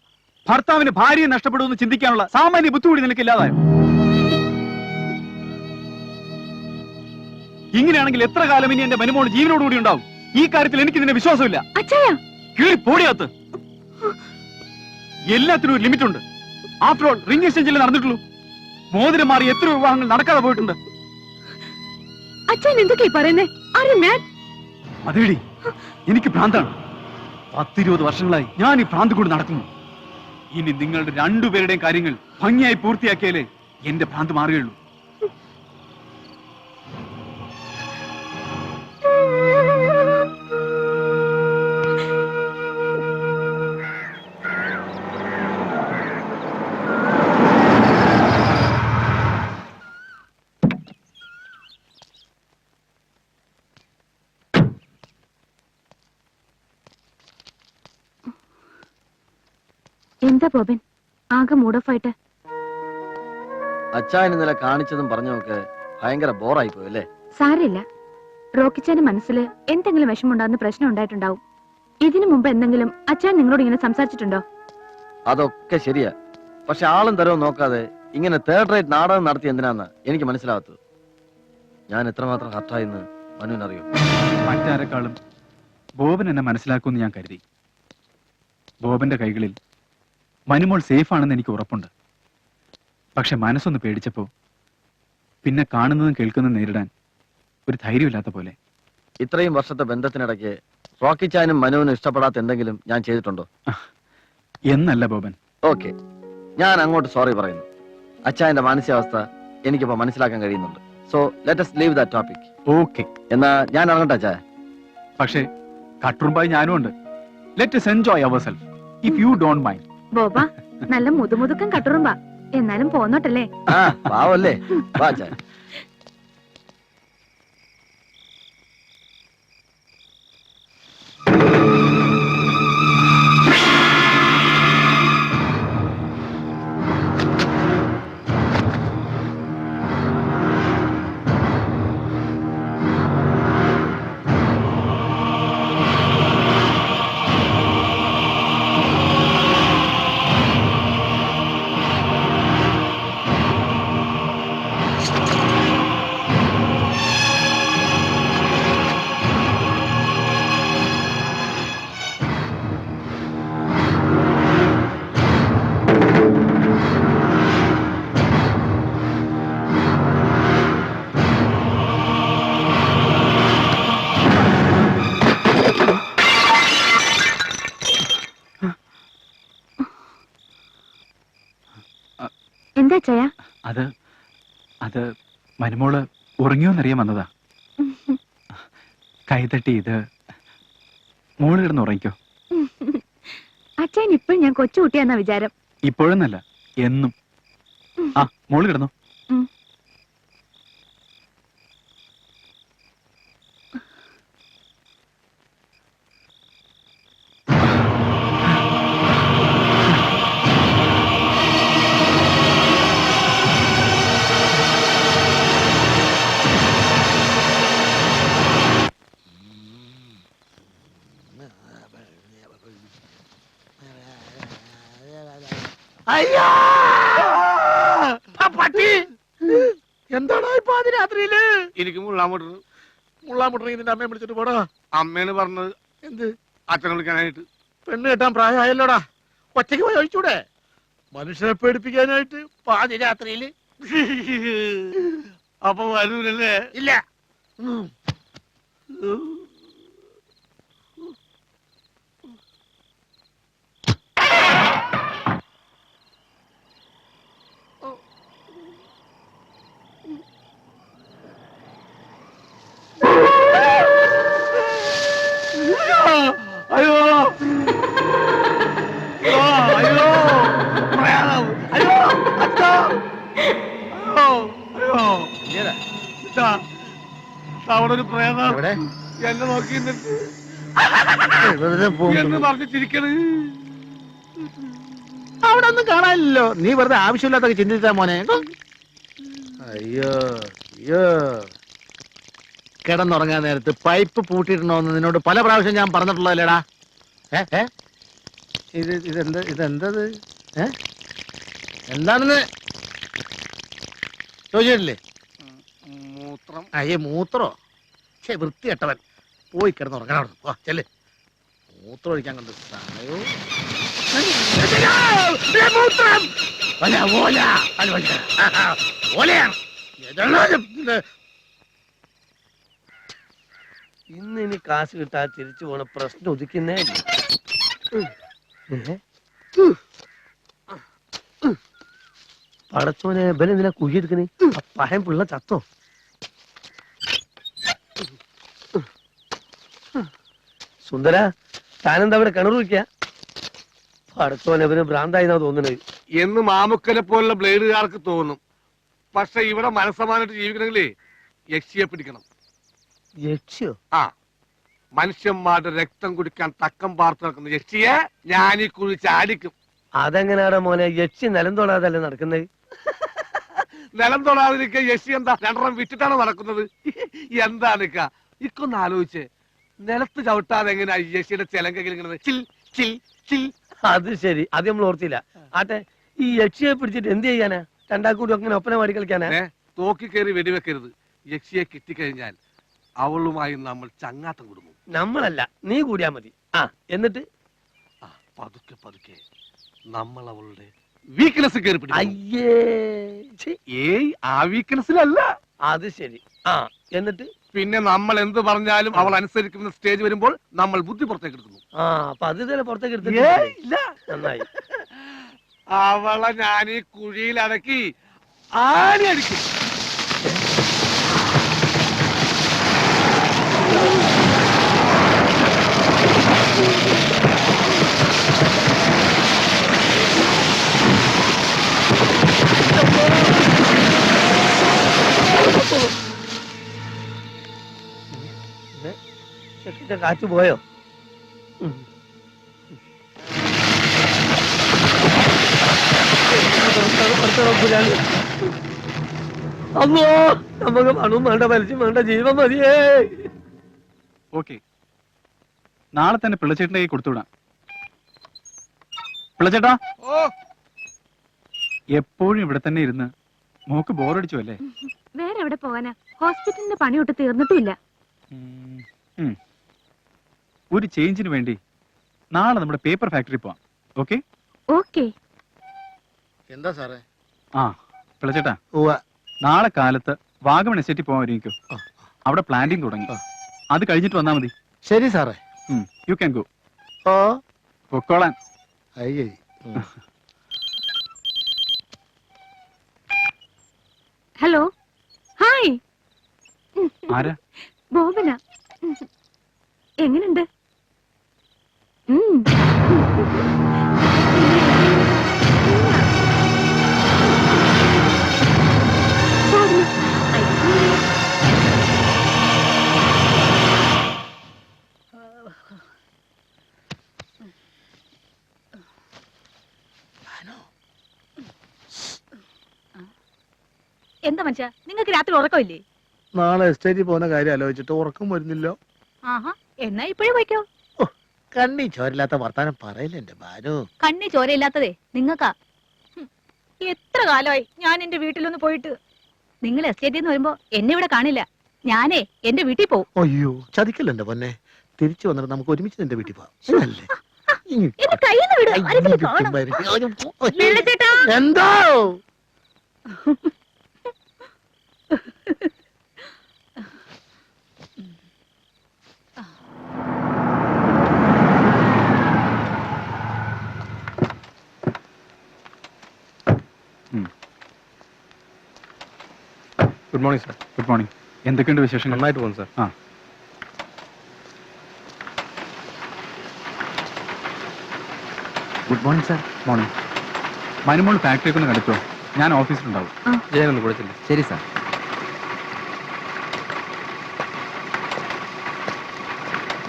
ഭർത്താവിന് ഭാര്യയെ നഷ്ടപ്പെടുമെന്ന് ചിന്തിക്കാനുള്ള സാമാന്യ ബുദ്ധി കൂടി നിനക്കില്ലാതായോ? ഇങ്ങനെയാണെങ്കിൽ എത്ര കാലം ഇനി എന്റെ മനുമോൾ ജീവനോടുകൂടി ഉണ്ടാവും? ഈ കാര്യത്തിൽ എനിക്ക് നിന്നെ വിശ്വാസമില്ല. കീറി പോടിയകത്ത്. എല്ലാത്തിനും ഒരു ലിമിറ്റ് ഉണ്ട്. ആഫ്റ്റർ ഓൾ റിംഗ് എക്സ്ചേഞ്ചിൽ നടന്നിട്ടുള്ളൂ. മോതിരം മാറി എത്ര വിവാഹങ്ങൾ നടക്കാതെ പോയിട്ടുണ്ട്. അച്ഛൻ എന്തൊക്കെയാ പറയുന്നേ? അതേടി, എനിക്ക് ഭ്രാന്താണ്. 10-20 വർഷങ്ങളായി ഞാൻ ഈ ഭ്രാന്ത് കൂടി നടക്കുന്നു. ഇനി നിങ്ങളുടെ രണ്ടുപേരുടെയും കാര്യങ്ങൾ ഭംഗിയായി പൂർത്തിയാക്കിയാലേ എന്റെ ഭ്രാന്ത് മാറുകയുള്ളൂ. എന്താ ബോബൻ, ആകെ മൂഡ് ഓഫ് ആയിട്ട്? അച്ചായൻ ഇന്നലെ കാണിച്ചതും പറഞ്ഞതൊക്കെ ഭയങ്കര ബോറായി പോയി അല്ലേ? സാരമില്ല. റോക്കിച്ചാന്റെ മനസ്സിൽ എന്തെങ്കിലും വിഷമുണ്ടാകുന്ന പ്രശ്നം ഉണ്ടായിട്ടുണ്ടാവും. ഇതിനു മുമ്പ് എന്തെങ്കിലും അച്ഛൻ നിങ്ങളോട് ഇങ്ങനെ സംസാരിച്ചിട്ടുണ്ടോ? അതൊക്കെ ശരിയാ. പക്ഷെ ആളും തരവും നോക്കാതെ ഇങ്ങനെ തേർഡ് റേറ്റ് നാടകം നടത്തി എന്തിനാന്ന് എനിക്ക് മനസ്സിലാവാത്തത്. ഞാൻ എത്രമാത്രം ഹർട്ടായെന്ന് മനുവിനറിയോ? മറ്റാരെക്കാളും ബോബൻ എന്നെ മനസ്സിലാക്കുമെന്ന് ഞാൻ കരുതി. ബോബന്റെ കൈകളിൽ മനുമോൾ സേഫ് ആണെന്ന് എനിക്ക് ഉറപ്പുണ്ട്. പക്ഷെ മനസ്സൊന്ന് പേടിച്ചപ്പോ പിന്നെ കാണുന്നതും കേൾക്കുന്നതും നേരിടാൻ ഒരു ധൈര്യമില്ലാത്ത പോലെ. ഇത്രയും വർഷത്തെ ബന്ധത്തിനിടയ്ക്ക് റോക്കി ചാനും മനുവിനും ഇഷ്ടപ്പെടാത്ത എന്തെങ്കിലും ഞാൻ ചെയ്തിട്ടുണ്ടോ? എന്നല്ല ബോബൻ. ഓക്കെ, ഞാൻ അങ്ങോട്ട് സോറി പറയുന്നു. അച്ചായന്റെ മാനസികാവസ്ഥ എനിക്കിപ്പോ മനസ്സിലാക്കാൻ കഴിയുന്നുണ്ട്. So let us leave that topic. Okay, എന്നാ ഞാൻ ഇറങ്ങട്ടെ അച്ചായ? പക്ഷേ കട്ടുറുമ്പായി ഞാനും ഉണ്ട്. Let us enjoy ourselves if you don't mind. ബോബ നല്ല മുതുമുതുക്കം കട്ടുറുമ്പാ, എന്നാലും പോന്നോട്ടല്ലേ? പാവല്ലേ? വാ അച്ചായ. എന്താ ചയ? അത് മനുമോള് ഉറങ്ങിയോന്നറിയാൻ വന്നതാ. കൈതട്ടി ഇത് മോള് കിടന്ന് ഉറങ്ങിക്കോ. അച്ഛൻ ഇപ്പോഴും ഞാൻ കൊച്ചുകുട്ടിയാന്നാ വിചാരം. ഇപ്പോഴെന്നല്ല, എന്നും. ആ മോള് കിടന്നോ. അയ്യോ പട്ടി എന്താണോ ഇപ്പൊ അത് രാത്രിയില് എനിക്ക് മുള്ളാമുട്ടർ നിന്റെ അമ്മയെ വിളിച്ചിട്ട് പോടാ. അമ്മയാണ് പറഞ്ഞത് എന്ത് അച്ഛനെ വിളിക്കാനായിട്ട്. പെണ്ണ് കെട്ടാൻ പ്രായമായല്ലോടാ, ഒറ്റയ്ക്ക് പോയി ഒഴിച്ചൂടെ? മനുഷ്യനെ പേടിപ്പിക്കാനായിട്ട് പാതി രാത്രിയില്. അപ്പൊ വരൂലല്ലേ? ഇല്ല. അയ്യോ അയ്യോ പ്രയാണം. അയ്യോ അച്ഛാ. അയ്യോ അവിടെ ഒരു പ്രേതം എവിടെ? എന്നെ നോക്കി എന്ന് പറഞ്ഞ് ചിരിക്കണ്. അവിടെ ഒന്നും കാണാനില്ലല്ലോ. നീ വെറുതെ ആവശ്യമില്ലാത്തൊക്കെ ചിന്തിച്ചാ മോനെ. അയ്യോ അയ്യോ, കിടന്നുറങ്ങാൻ നേരത്ത് പൈപ്പ് പൂട്ടിയിട്ടുണ്ടോന്ന് നിന്നോട് പല പ്രാവശ്യം ഞാൻ പറഞ്ഞിട്ടുള്ളതല്ലേടാ. ഇതെന്തത് എന്താണെന്ന് ചോദിച്ചിട്ടില്ലേ? മൂത്രം. അയ്യേ മൂത്രോ? പക്ഷേ വൃത്തികെട്ടവൻ. പോയി കിടന്നുറങ്ങാൻ ചെല്ല്. മൂത്രം ഒഴിക്കാൻ കണ്ടു. മൂത്രം ഇന്ന് ഇനി കാശ് കിട്ടാ തിരിച്ചു പോണ പ്രശ്നം ഒതുക്കുന്നേ. പടച്ചോനെ ബലെന്തിനാ കുഴിയെടുക്കണേ? പഴം പിള്ള ചത്തോ? സുന്ദര, താനെന്താ ഇവിടെ കിണർ വയ്ക്ക? പടച്ചോനെ ഇവന് ഭ്രാന്തായിന്നാ തോന്നുന്നത് എന്ന് മാമുക്കനെ പോലുള്ള ബ്ലേഡുകാർക്ക് തോന്നും. പക്ഷെ ഇവിടെ മനസ്സമാനായിട്ട് ജീവിക്കണമെങ്കിലേ യക്ഷിയെ പിടിക്കണം. യക്ഷിയോ? ആ, മനുഷ്യന്മാരുടെ രക്തം കുടിക്കാൻ തക്കം പാർത്ത് നടക്കുന്ന യക്ഷിയെ ഞാൻ ഈ കുഴി ചാടിക്കും. അതെങ്ങനെയാടാ മോനെ? യക്ഷി നിലം തൊടാതല്ലേ നടക്കുന്നത്? നിലം തൊടാതിരിക്കുക യക്ഷി എന്താ രണ്ടെണ്ണം വിറ്റിട്ടാണ് നടക്കുന്നത്? എന്താണ് ഇക്കൊന്ന് ആലോചിച്ച്, നിലത്ത് ചവിട്ടാതെ എങ്ങനെയാ യക്ഷിയുടെ ചെലങ്കയിലിങ്ങനെ ചിൽ ചിൽ ചിൽ? അത് ശരി, അത് നമ്മൾ ഓർത്തില്ല. ആട്ടെ, ഈ യക്ഷിയെ പിടിച്ചിട്ട് എന്ത് ചെയ്യാനാ? രണ്ടാക്കൂടി അങ്ങനെ ഒപ്പന പാടി കളിക്കാനാ? തോക്കി കയറി വെടിവെക്കരുത്. യക്ഷിയെ കിട്ടിക്കഴിഞ്ഞാൽ അവളുമായി നമ്മൾ ചങ്ങാത്തം കൊടുക്കും. നമ്മളല്ല, നീ കൂടിയാ മതി. ആ, എന്നിട്ട് പതുക്കെ പതുക്കെ നമ്മൾ അവളുടെ വീക്ക്നെസ് കയറി പിടിക്കും. അയ്യേ, ഏയ് ആ വീക്ക്നെസ്സിലല്ല. അത് ശരി. ആ, എന്നിട്ട് പിന്നെ നമ്മൾ എന്ത് പറഞ്ഞാലും അവൾ അനുസരിക്കുന്ന സ്റ്റേജ് വരുമ്പോൾ നമ്മൾ ബുദ്ധി പുറത്തേക്ക് എടുക്കുന്നു. ആ, അപ്പൊ അത് ഇതല്ലേ പുറത്തേക്ക് എടുത്തു. നന്നായി. അവളെ ഞാൻ ഈ കുഴിയിൽ അടക്കി ആണി അടിക്കും. കാച്ചു പോയോ? അമ്മോ, നമുക്ക് പണവും വേണ്ട, പലിശയും വേണ്ട, ജീവൻ മതിയേ. ഓക്കെ, നാളെ തന്നെ പിള്ളച്ചേട്ടൻ്റെ കൈ കൊടുത്തുവിടാം. പിള്ളച്ചേട്ടാ, എപ്പോഴും ഇവിടെ തന്നെ ഇരുന്ന് മോക്ക് ബോറടിച്ചു അല്ലേ? വേറെ എവിടെ പോകാനാ? ഹോസ്പിറ്റലിന്റെ പണിയൊട്ട് തീർന്നിട്ടില്ല. ഒരു ചേഞ്ചിന് വേണ്ടി നാളെ നമ്മുടെ പേപ്പർ ഫാക്ടറി പോവാം. Okay okay. എന്താ സാറേ? ആ പിള്ളച്ചേട്ടാ, നാളെ കാലത്ത് വാഗമൺ എസ്റ്റേറ്റിൽ പോകാൻ ഒരുങ്ങിക്കോ. അവിടെ പ്ലാന്റിങ് തുടങ്ങി. അത് കഴിഞ്ഞിട്ട് വന്നാ മതി. ശരി സാറേ. You can go. ഓ, പൊക്കോളാൻ. അയ്യേ. Hello, hi. ആരാ? ബോബന. എങ്ങനുണ്ട്? എന്താ മനുഷ്യ, നിങ്ങൾക്ക് രാത്രി ഉറക്കമില്ലേ? നാളെ എസ്റ്റേറ്റിൽ പോകുന്ന കാര്യം ആലോചിച്ചിട്ട് ഉറക്കം വരുന്നില്ലോ. ആഹാ, എന്നാ ഇപ്പോഴും പോയിക്കോ. കണ്ണി ചോരില്ലാത്ത വർത്താനം പറയില്ല എന്റെ ഭാനു. കണ്ണി ചോരയില്ലാത്തതേ നിങ്ങൾക്കാ. എത്ര കാലമായി ഞാൻ എന്റെ വീട്ടിലൊന്ന് പോയിട്ട്. നിങ്ങൾ എസ്റ്റേറ്റിൽ നിന്ന് വരുമ്പോ എന്നെ ഇവിടെ കാണില്ല. ഞാനേ എന്റെ വീട്ടിൽ പോവും. അയ്യോ ചതിക്കല്ലോ എന്റെ പൊന്നെ. തിരിച്ചു വന്നിട്ട് നമുക്ക് ഒരുമിച്ച് നിന്റെ വീട്ടിൽ പോവാം. അല്ലേ? എന്റെ കയ്യിൽ നിന്ന് വിട്. ആരെങ്കിലും കാണും. വെള്ളച്ചേട്ടാ. എന്തോ good morning sir. Good morning. എന്തൊക്കെയുണ്ട് വിശേഷം? നന്നായിട്ട് പോകും സാർ. ആ, good morning sir. Morning. Manumol ഫാക്ടറിയൊക്കെ ഒന്ന് കണ്ടിട്ടോ? ഞാൻ ഓഫീസിലുണ്ടാവും. ജയനൊന്ന് കൊടുത്തില്ല. ശരി സാർ.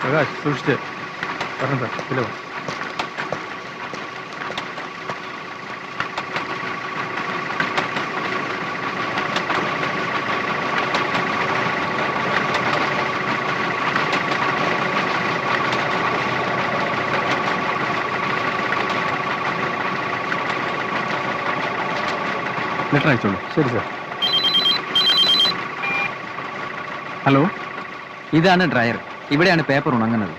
പ്രകാശ് സൂക്ഷിച്ച് പറഞ്ഞു സാർ. ഇല്ല ലെറ്റർ അയച്ചോളൂ. ശരി സാർ. ഹലോ, ഇതാണ് ഡ്രയർ. ഇവിടെയാണ് പേപ്പർ ഉണങ്ങുന്നത്.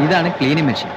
ഇതാണ് ക്ലീനിങ് മെഷീൻ.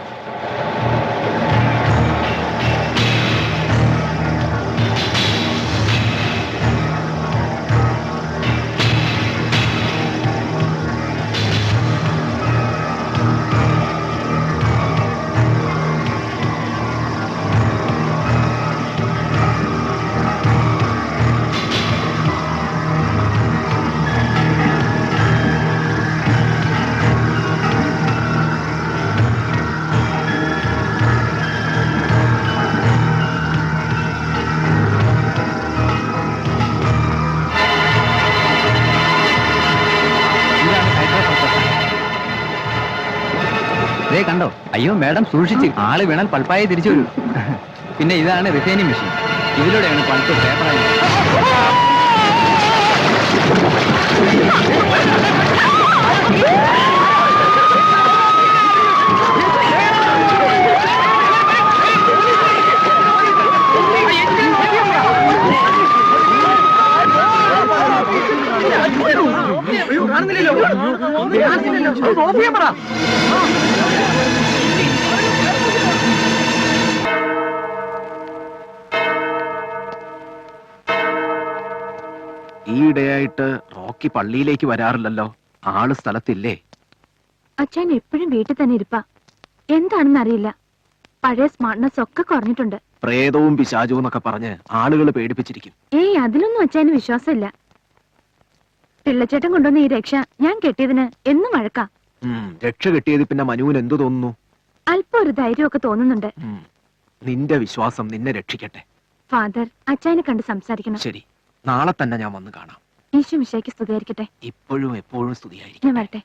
കണ്ടോ? അയ്യോ മാഡം സൂക്ഷിച്ച്. ആള് വീണാൽ പൾപ്പായി തിരിച്ചു വരൂ. പിന്നെ ഇതാണ് റിഫൈനിങ് മെഷീൻ. ഇതിലൂടെയാണ് പൾപ്പ് പേപ്പറായി. ഈയിടെയായിട്ട് റോക്കി പള്ളിയിലേക്ക് വരാറില്ലല്ലോ. ആള് സ്ഥലത്തില്ലേ? അച്ഛൻ എപ്പോഴും വീട്ടിൽ തന്നെ ഇരിപ്പാ. എന്താണെന്ന് അറിയില്ല. പഴയ സ്മാർട്ട്നെസ് ഒക്കെ കുറഞ്ഞിട്ടുണ്ട്. പ്രേതവും പിശാചവും എന്നൊക്കെ പറഞ്ഞ് ആളുകൾ പേടിപ്പിച്ചിരിക്കും. ഏയ്, അതിലൊന്നും അച്ഛന് വിശ്വാസമില്ല. പിള്ളച്ചേട്ടൻ കൊണ്ടുവന്ന ഈ രക്ഷ ഞാൻ കെട്ടിയതിന് എന്നും വഴക്കാ. രക്ഷ കെട്ടിയത് പിന്നെ മനുവിന് എന്തു തോന്നുന്നു? അല്പം ഒരു ധൈര്യമൊക്കെ തോന്നുന്നുണ്ട്. നിന്റെ വിശ്വാസം നിന്നെ രക്ഷിക്കട്ടെ. ഫാദർ, അച്ഛനെ കണ്ട് സംസാരിക്കണം. ശരി, നാളെ തന്നെ ഞാൻ വന്ന് കാണാം. ഈശോ മിശിഹായ്ക്ക് സ്തുതിയായിരിക്കട്ടെ. ഇപ്പോഴും എപ്പോഴും സ്തുതിയായിരിക്കും. ഞാൻ വരട്ടെ.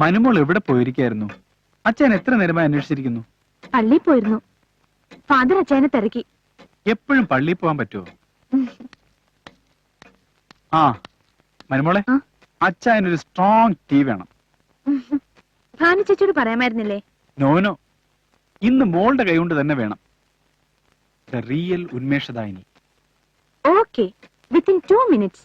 മനുമോൾ എവിടെ പോയിരിക്കായിരുന്നു? അച്ഛൻ എത്ര നേരമായി അന്വേഷിച്ചിരിക്കുന്നു. പള്ളി പോയിരുന്നു. ഫാദർ അച്ഛനെ തിരക്കി. എപ്പോഴും പള്ളിയിൽ പോകാൻ പറ്റുമോ? ആ മനുമോളെ, അച്ഛനൊരു സ്ട്രോങ് ടീ വേണം. ഭാനു ചേച്ചിയോട് പറയാമായിരുന്നില്ലേ? നോനോ, ഇന്ന് മോളുടെ കൈ കൊണ്ട് തന്നെ വേണം. ദ റിയൽ ഉന്മേഷദായിനി. Okay, within 2 minutes.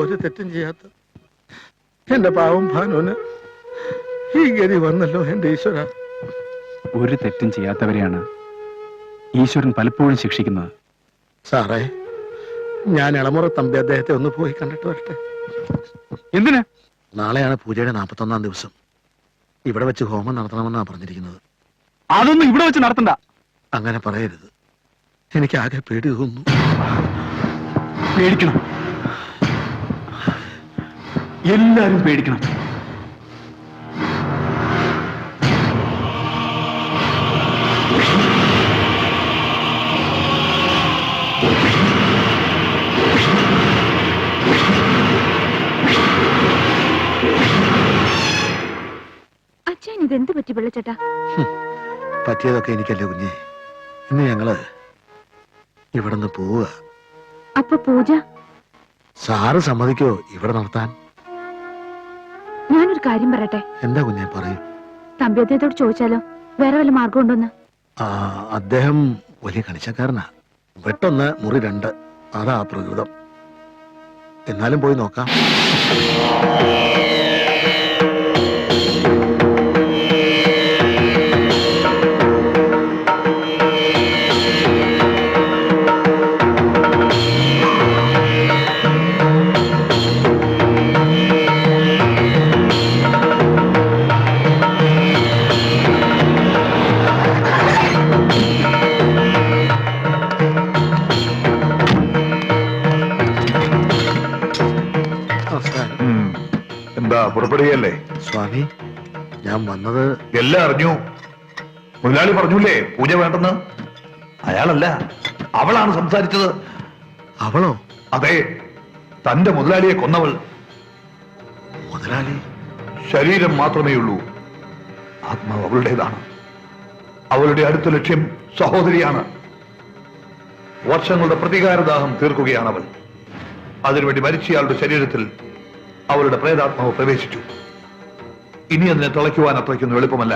ഒരു തെറ്റും ചെയ്യാത്ത എന്റെ പാവം ഭാനുവിന് ഈ ഗതി വന്നല്ലോ എന്റെ ഈശ്വര. ഒരു തെറ്റും ചെയ്യാത്തവരെയാണ് ഈശ്വരൻ പലപ്പോഴും ശിക്ഷിക്കുന്നത്. സാറേ, ഞാൻ ഇളമുറ തമ്പി അദ്ദേഹത്തെ ഒന്ന് പോയി കണ്ടിട്ട് വരട്ടെ. എന്തിനാ? നാളെയാണ് പൂജയുടെ 41ാം ദിവസം. ഇവിടെ വെച്ച് ഹോമം നടത്തണമെന്നാണ് പറഞ്ഞിരിക്കുന്നത്. അതൊന്നും ഇവിടെ വെച്ച് നടത്തണ്ട. അങ്ങനെ പറയരുത്. എനിക്ക് ആകെ പേടി തോന്നുന്നു. പേടിക്കണം, എല്ലാരും പേടിക്കണം. അച്ഛൻ ഇതെന്ത് പറ്റി വെള്ളച്ചേട്ടാ? പറ്റിയതൊക്കെ എനിക്കല്ലേ കുഞ്ഞെ. ഇന്ന് ഞങ്ങള് ഇവിടുന്ന് പോവുക. അപ്പൊ പൂജ സാറ് സമ്മതിക്കോ ഇവിടെ നടത്താൻ? ഞാനൊരു കാര്യം പറയട്ടെ. എന്താ കുഞ്ഞെ, പറയൂ. തമ്പി അദ്ദേഹത്തോട് ചോദിച്ചാലോ, വേറെ വല്ല മാർഗം ഉണ്ടോന്ന്? അദ്ദേഹം വലിയ കണിച്ചക്കാരനാ. വെട്ടൊന്ന് മുറി 2, അതാ പ്രകൃതം. എന്നാലും പോയി നോക്കാം. എന്താ പുറപ്പെടുകയല്ലേ? സ്വാമി, ഞാൻ വന്നത് എല്ലാം അറിഞ്ഞു. മുതലാളി പറഞ്ഞൂലേ പൂജ വേണ്ടെന്ന്. അയാളല്ല, അവളാണ് സംസാരിച്ചത്. അവളോ? അതെ, തന്റെ മുതലാളിയെ കൊന്നവൾ. മുതലാളി? ശരീരം മാത്രമേ ഉള്ളൂ, ആത്മാവ് അവളുടേതാണ്. അവളുടെ അടുത്ത ലക്ഷ്യം സഹോദരിയാണ്. വർഷങ്ങളുടെ പ്രതികാരദാഹം തീർക്കുകയാണ് അവൾ. അതിനുവേണ്ടി മരിച്ചയാളുടെ ശരീരത്തിൽ അവളുടെ പ്രേതാത്മാവ് പ്രവേശിച്ചു. ഇനി അതിനെ തിളയ്ക്കുവാൻ അത്രയ്ക്കൊന്നും എളുപ്പമല്ല.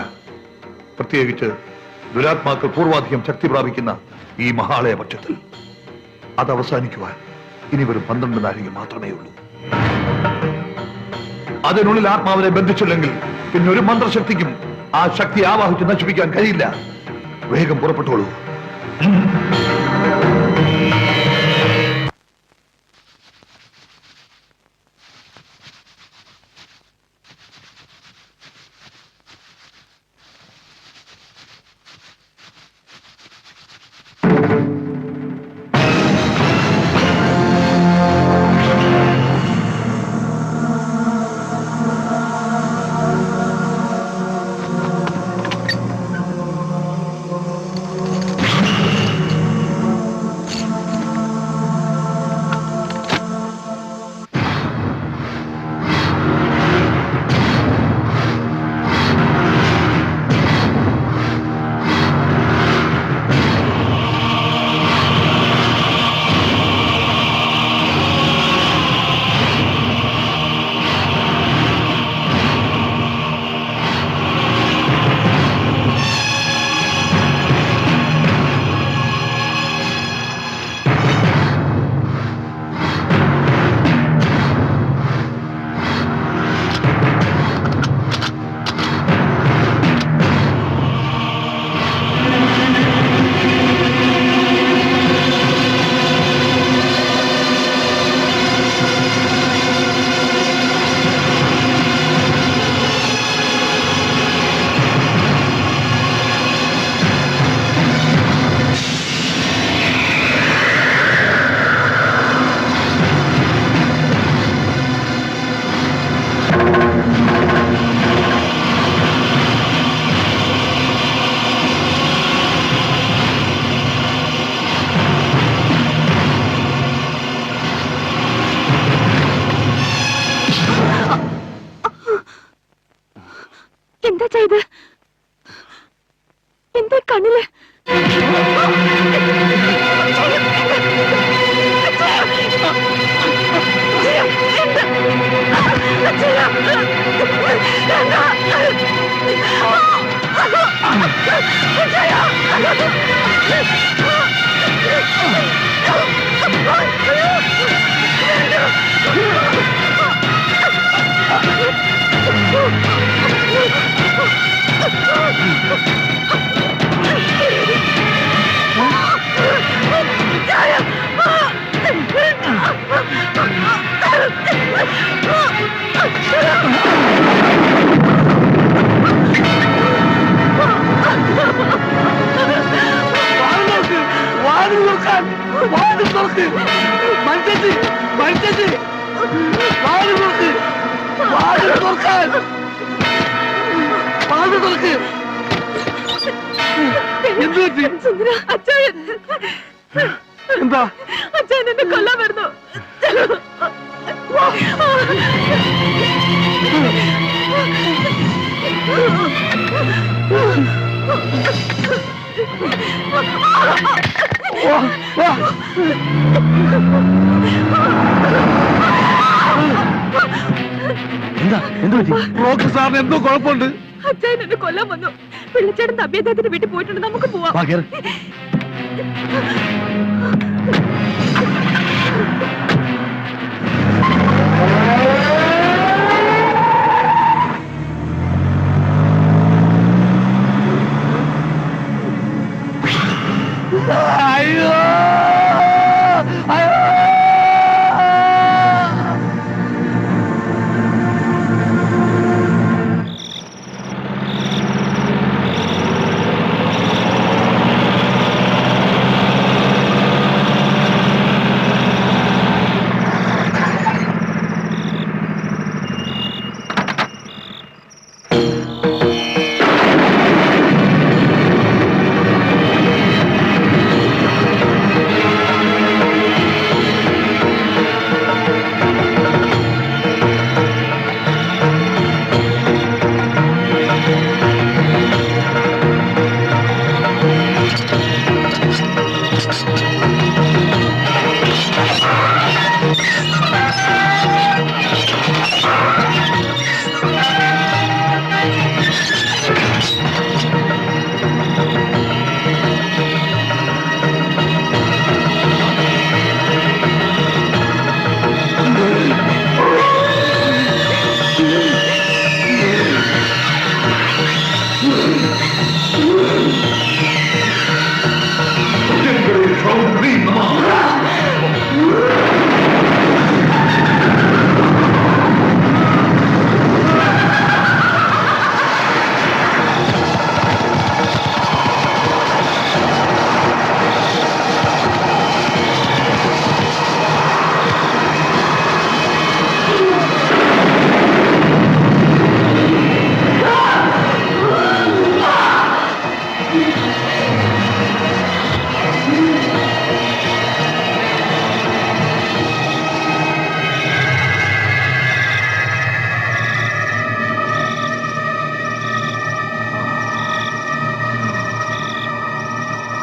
പ്രത്യേകിച്ച് ദുരാത്മാക്കൾ പൂർവാധികം ശക്തി പ്രാപിക്കുന്ന ഈ മഹാളയ പക്ഷത്തിൽ. അത് അവസാനിക്കുവാൻ ഇനി വെറും 12 നാഴിക മാത്രമേ ഉള്ളൂ. അതിനുള്ളിൽ ആത്മാവിനെ ബന്ധിച്ചില്ലെങ്കിൽ പിന്നെ ഒരു മന്ത്രശക്തിക്കും ആ ശക്തി ആവാഹിച്ച് നശിപ്പിക്കാൻ കഴിയില്ല. വേഗം പുറപ്പെട്ടോളൂ. എന്താ ചെയ്ത്? എന്താ കണ്ണില്? എന്താ അച്ഛൻ എന്നെ കൊല്ലാൻ വരുന്നു. എന്താ എന്ത് പറ്റി? റോക്ക് സാറിന് എന്തോ കുഴപ്പമുണ്ട്. അച്ഛൻ എന്നെ കൊല്ലാൻ വന്നു. പിള്ളച്ചേട്ടൻ തമ്പിയദ്ദേഹത്തിന്റെ വീട്ടിൽ പോയിട്ടുണ്ട്. നമുക്ക് പോവാം. വാ, കേറ്. അയ്യോ അയ്യോ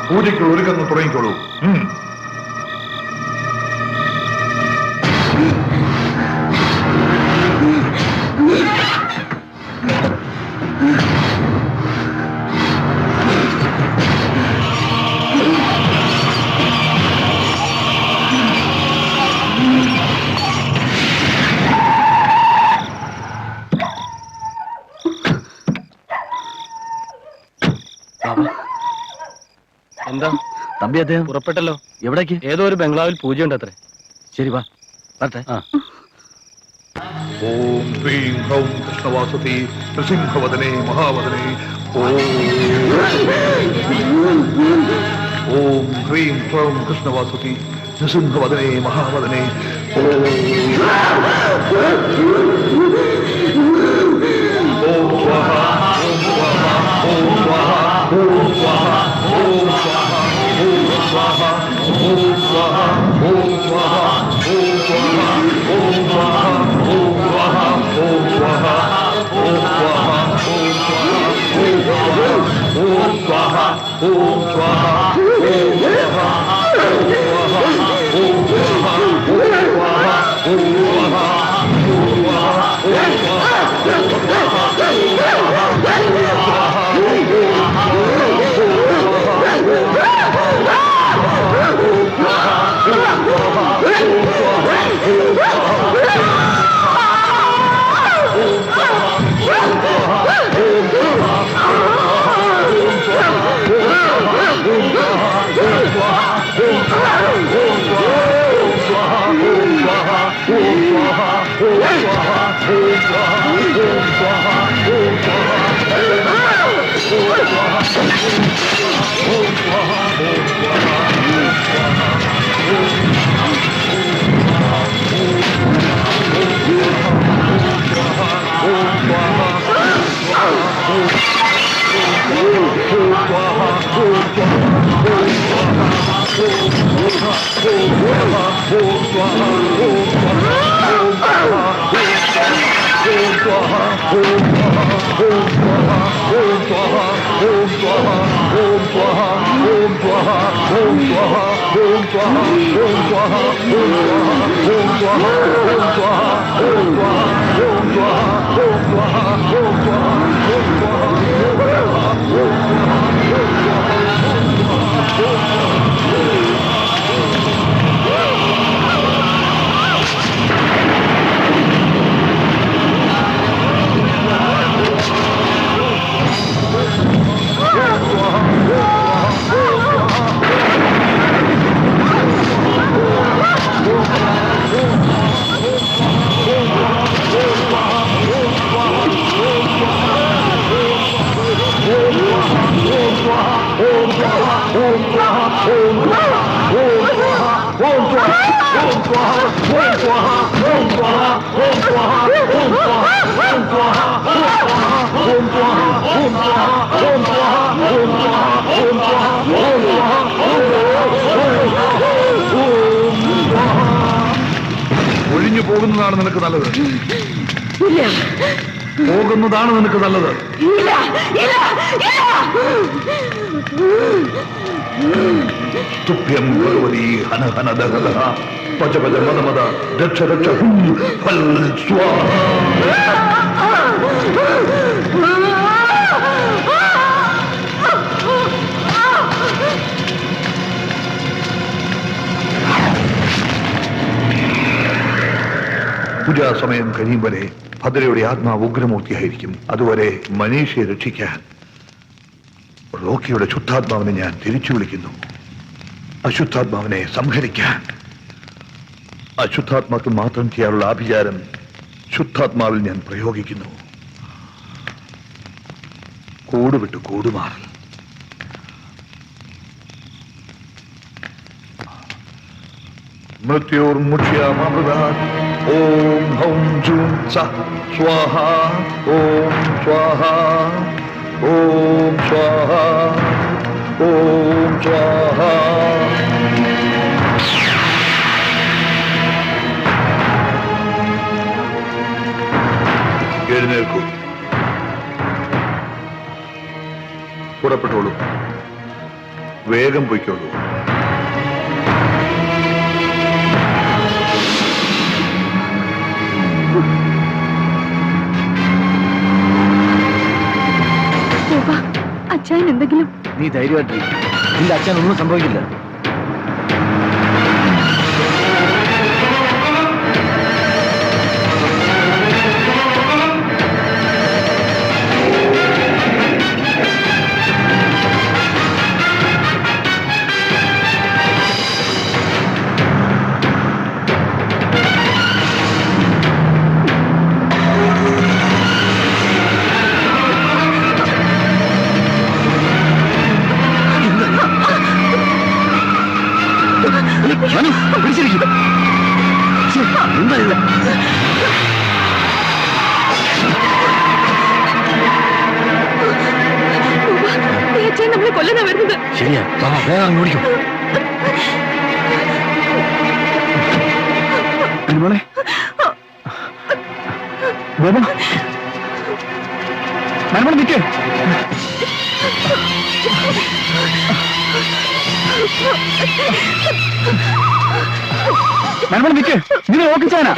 പൂജയ്ക്ക് ഒരുക്കങ്ങൾ തുടങ്ങിക്കോളൂ. എന്താ തമ്പി അദ്ദേഹം പുറപ്പെട്ടല്ലോ? എവിടേക്ക്? ഏതോ ഒരു ബംഗ്ലാവിൽ പൂജയുണ്ട് അത്രേ. ശരി, വാ വരട്ടെ. ഓം ഹ്രീം ഹ്രൗം കൃഷ്ണവാസുതി നൃസിംഹവദനേ മഹാവദനേ. ഓം ഹ്രീം ഹ്രൗം കൃഷ്ണവാസുതി നൃസിംഹവദനേ മഹാവദനേ. ഓം സ്വാഹ ഓം സ്വാഹ ഓം സ്വാഹ ഓം സ്വാഹ ഓം സ്വാഹ ഓം സ്വാഹ ഓം സ്വാഹ ഓം സ്വാഹ ഓം സ്വാഹ ഓം സ്വാഹ ഓം സ്വാഹ ഓം സ്വാഹ ഓം സ്വാഹ ഓം സ്വാഹ ഓം സ്വാഹ ഓം സ്വാഹ ഓം സ്വാഹ ഓം സ്വാഹ ഓം സ്വാഹ ഓം സ്വാഹ ഓം ഒഴിഞ്ഞു പോകുന്നതാണ് നിനക്ക് നല്ലത്. പോകുന്നതാണ് നിനക്ക് നല്ലത്. തുഭ്യം ഭഗവതി ഹന ഹന ദഹ പച പച മദ മദ രക്ഷ രക്ഷ ഫൽ സ്വാഹ. പൂജാസമയം കഴിയും വരെ ഭദ്രയുടെ ആത്മാവ് ഉഗ്രമൂർത്തിയായിരിക്കും. അതുവരെ മനീഷയെ രക്ഷിക്കാൻ റോക്കിയുടെ ശുദ്ധാത്മാവിനെ ഞാൻ തിരിച്ചു വിളിക്കുന്നു. അശുദ്ധാത്മാവിനെ സംഹരിക്കാൻ. അശുദ്ധാത്മാക്കൾ മാത്രം ചെയ്യാനുള്ള ആഭിചാരം ശുദ്ധാത്മാവിൽ ഞാൻ പ്രയോഗിക്കുന്നു. കൂടുവിട്ട് കൂടുമാറൽ. മൃത്യോർമുക്ഷ്യാമൃതാത് ഓം ഹൗം ജൂം സ സ്വാഹ ഓം സ്വാഹ ഓം സ്വാഹ ഓം സ്വാഹ. എഴുന്നേൽക്കൂ. പുറപ്പെട്ടോളൂ. വേഗം പൊയ്ക്കോളൂ. അച്ഛൻ എന്തെങ്കിലും. നീ ധൈര്യമായിട്ടിരിക്കും. നിന്റെ അച്ഛൻ ഒന്നും സംഭവിക്കില്ല. നമ്മളെ കൊല്ലാനാ വരുന്നത്. ശരിയാ, വേഗം ഓടിക്കും. അനുമോളെ അനുമോളെ നിൽക്കേ. മരുമോൾ നിൽക്ക്, നീ നോക്കിച്ചാനാ.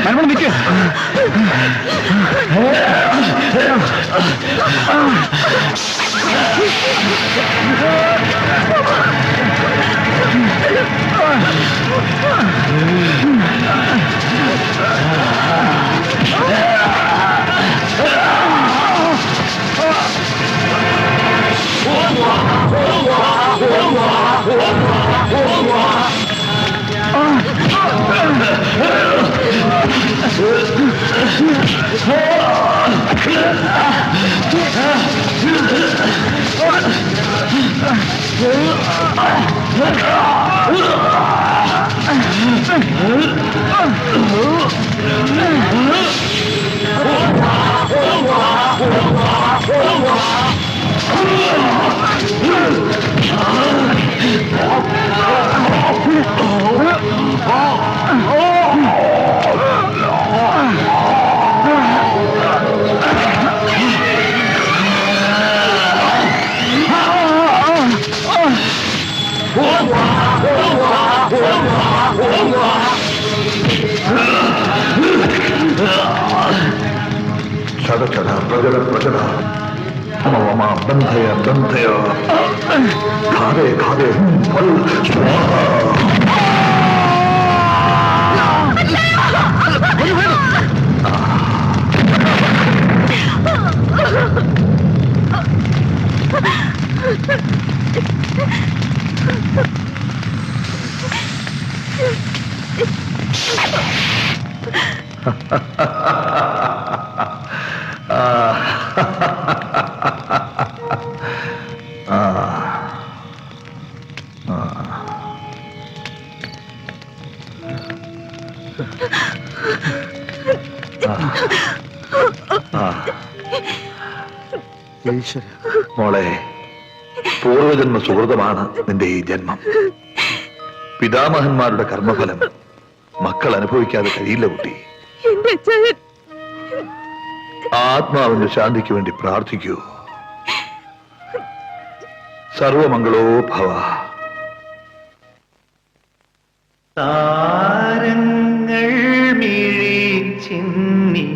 മരുമോൾ നിൽക്ക്. ഛട ഛട പ്രജട പ്രജട മമ ബന്ധയ ബന്ധയ ഖാദേ ഖാദേ ഫൽ സ്വാഹ. മോളെ, പൂർവജന്മ സുഹൃതമാണ് നിന്റെ ഈ ജന്മം. പിതാമഹന്മാരുടെ കർമ്മഫലം മക്കൾ അനുഭവിക്കാതെ കഴിയില്ല കുട്ടി. ആത്മാവിന്റെ ശാന്തിക്ക് വേണ്ടി പ്രാർത്ഥിക്കൂ. സർവമംഗളോ ഭവ. താരങ്ങൾ മിഴി ചിന്നി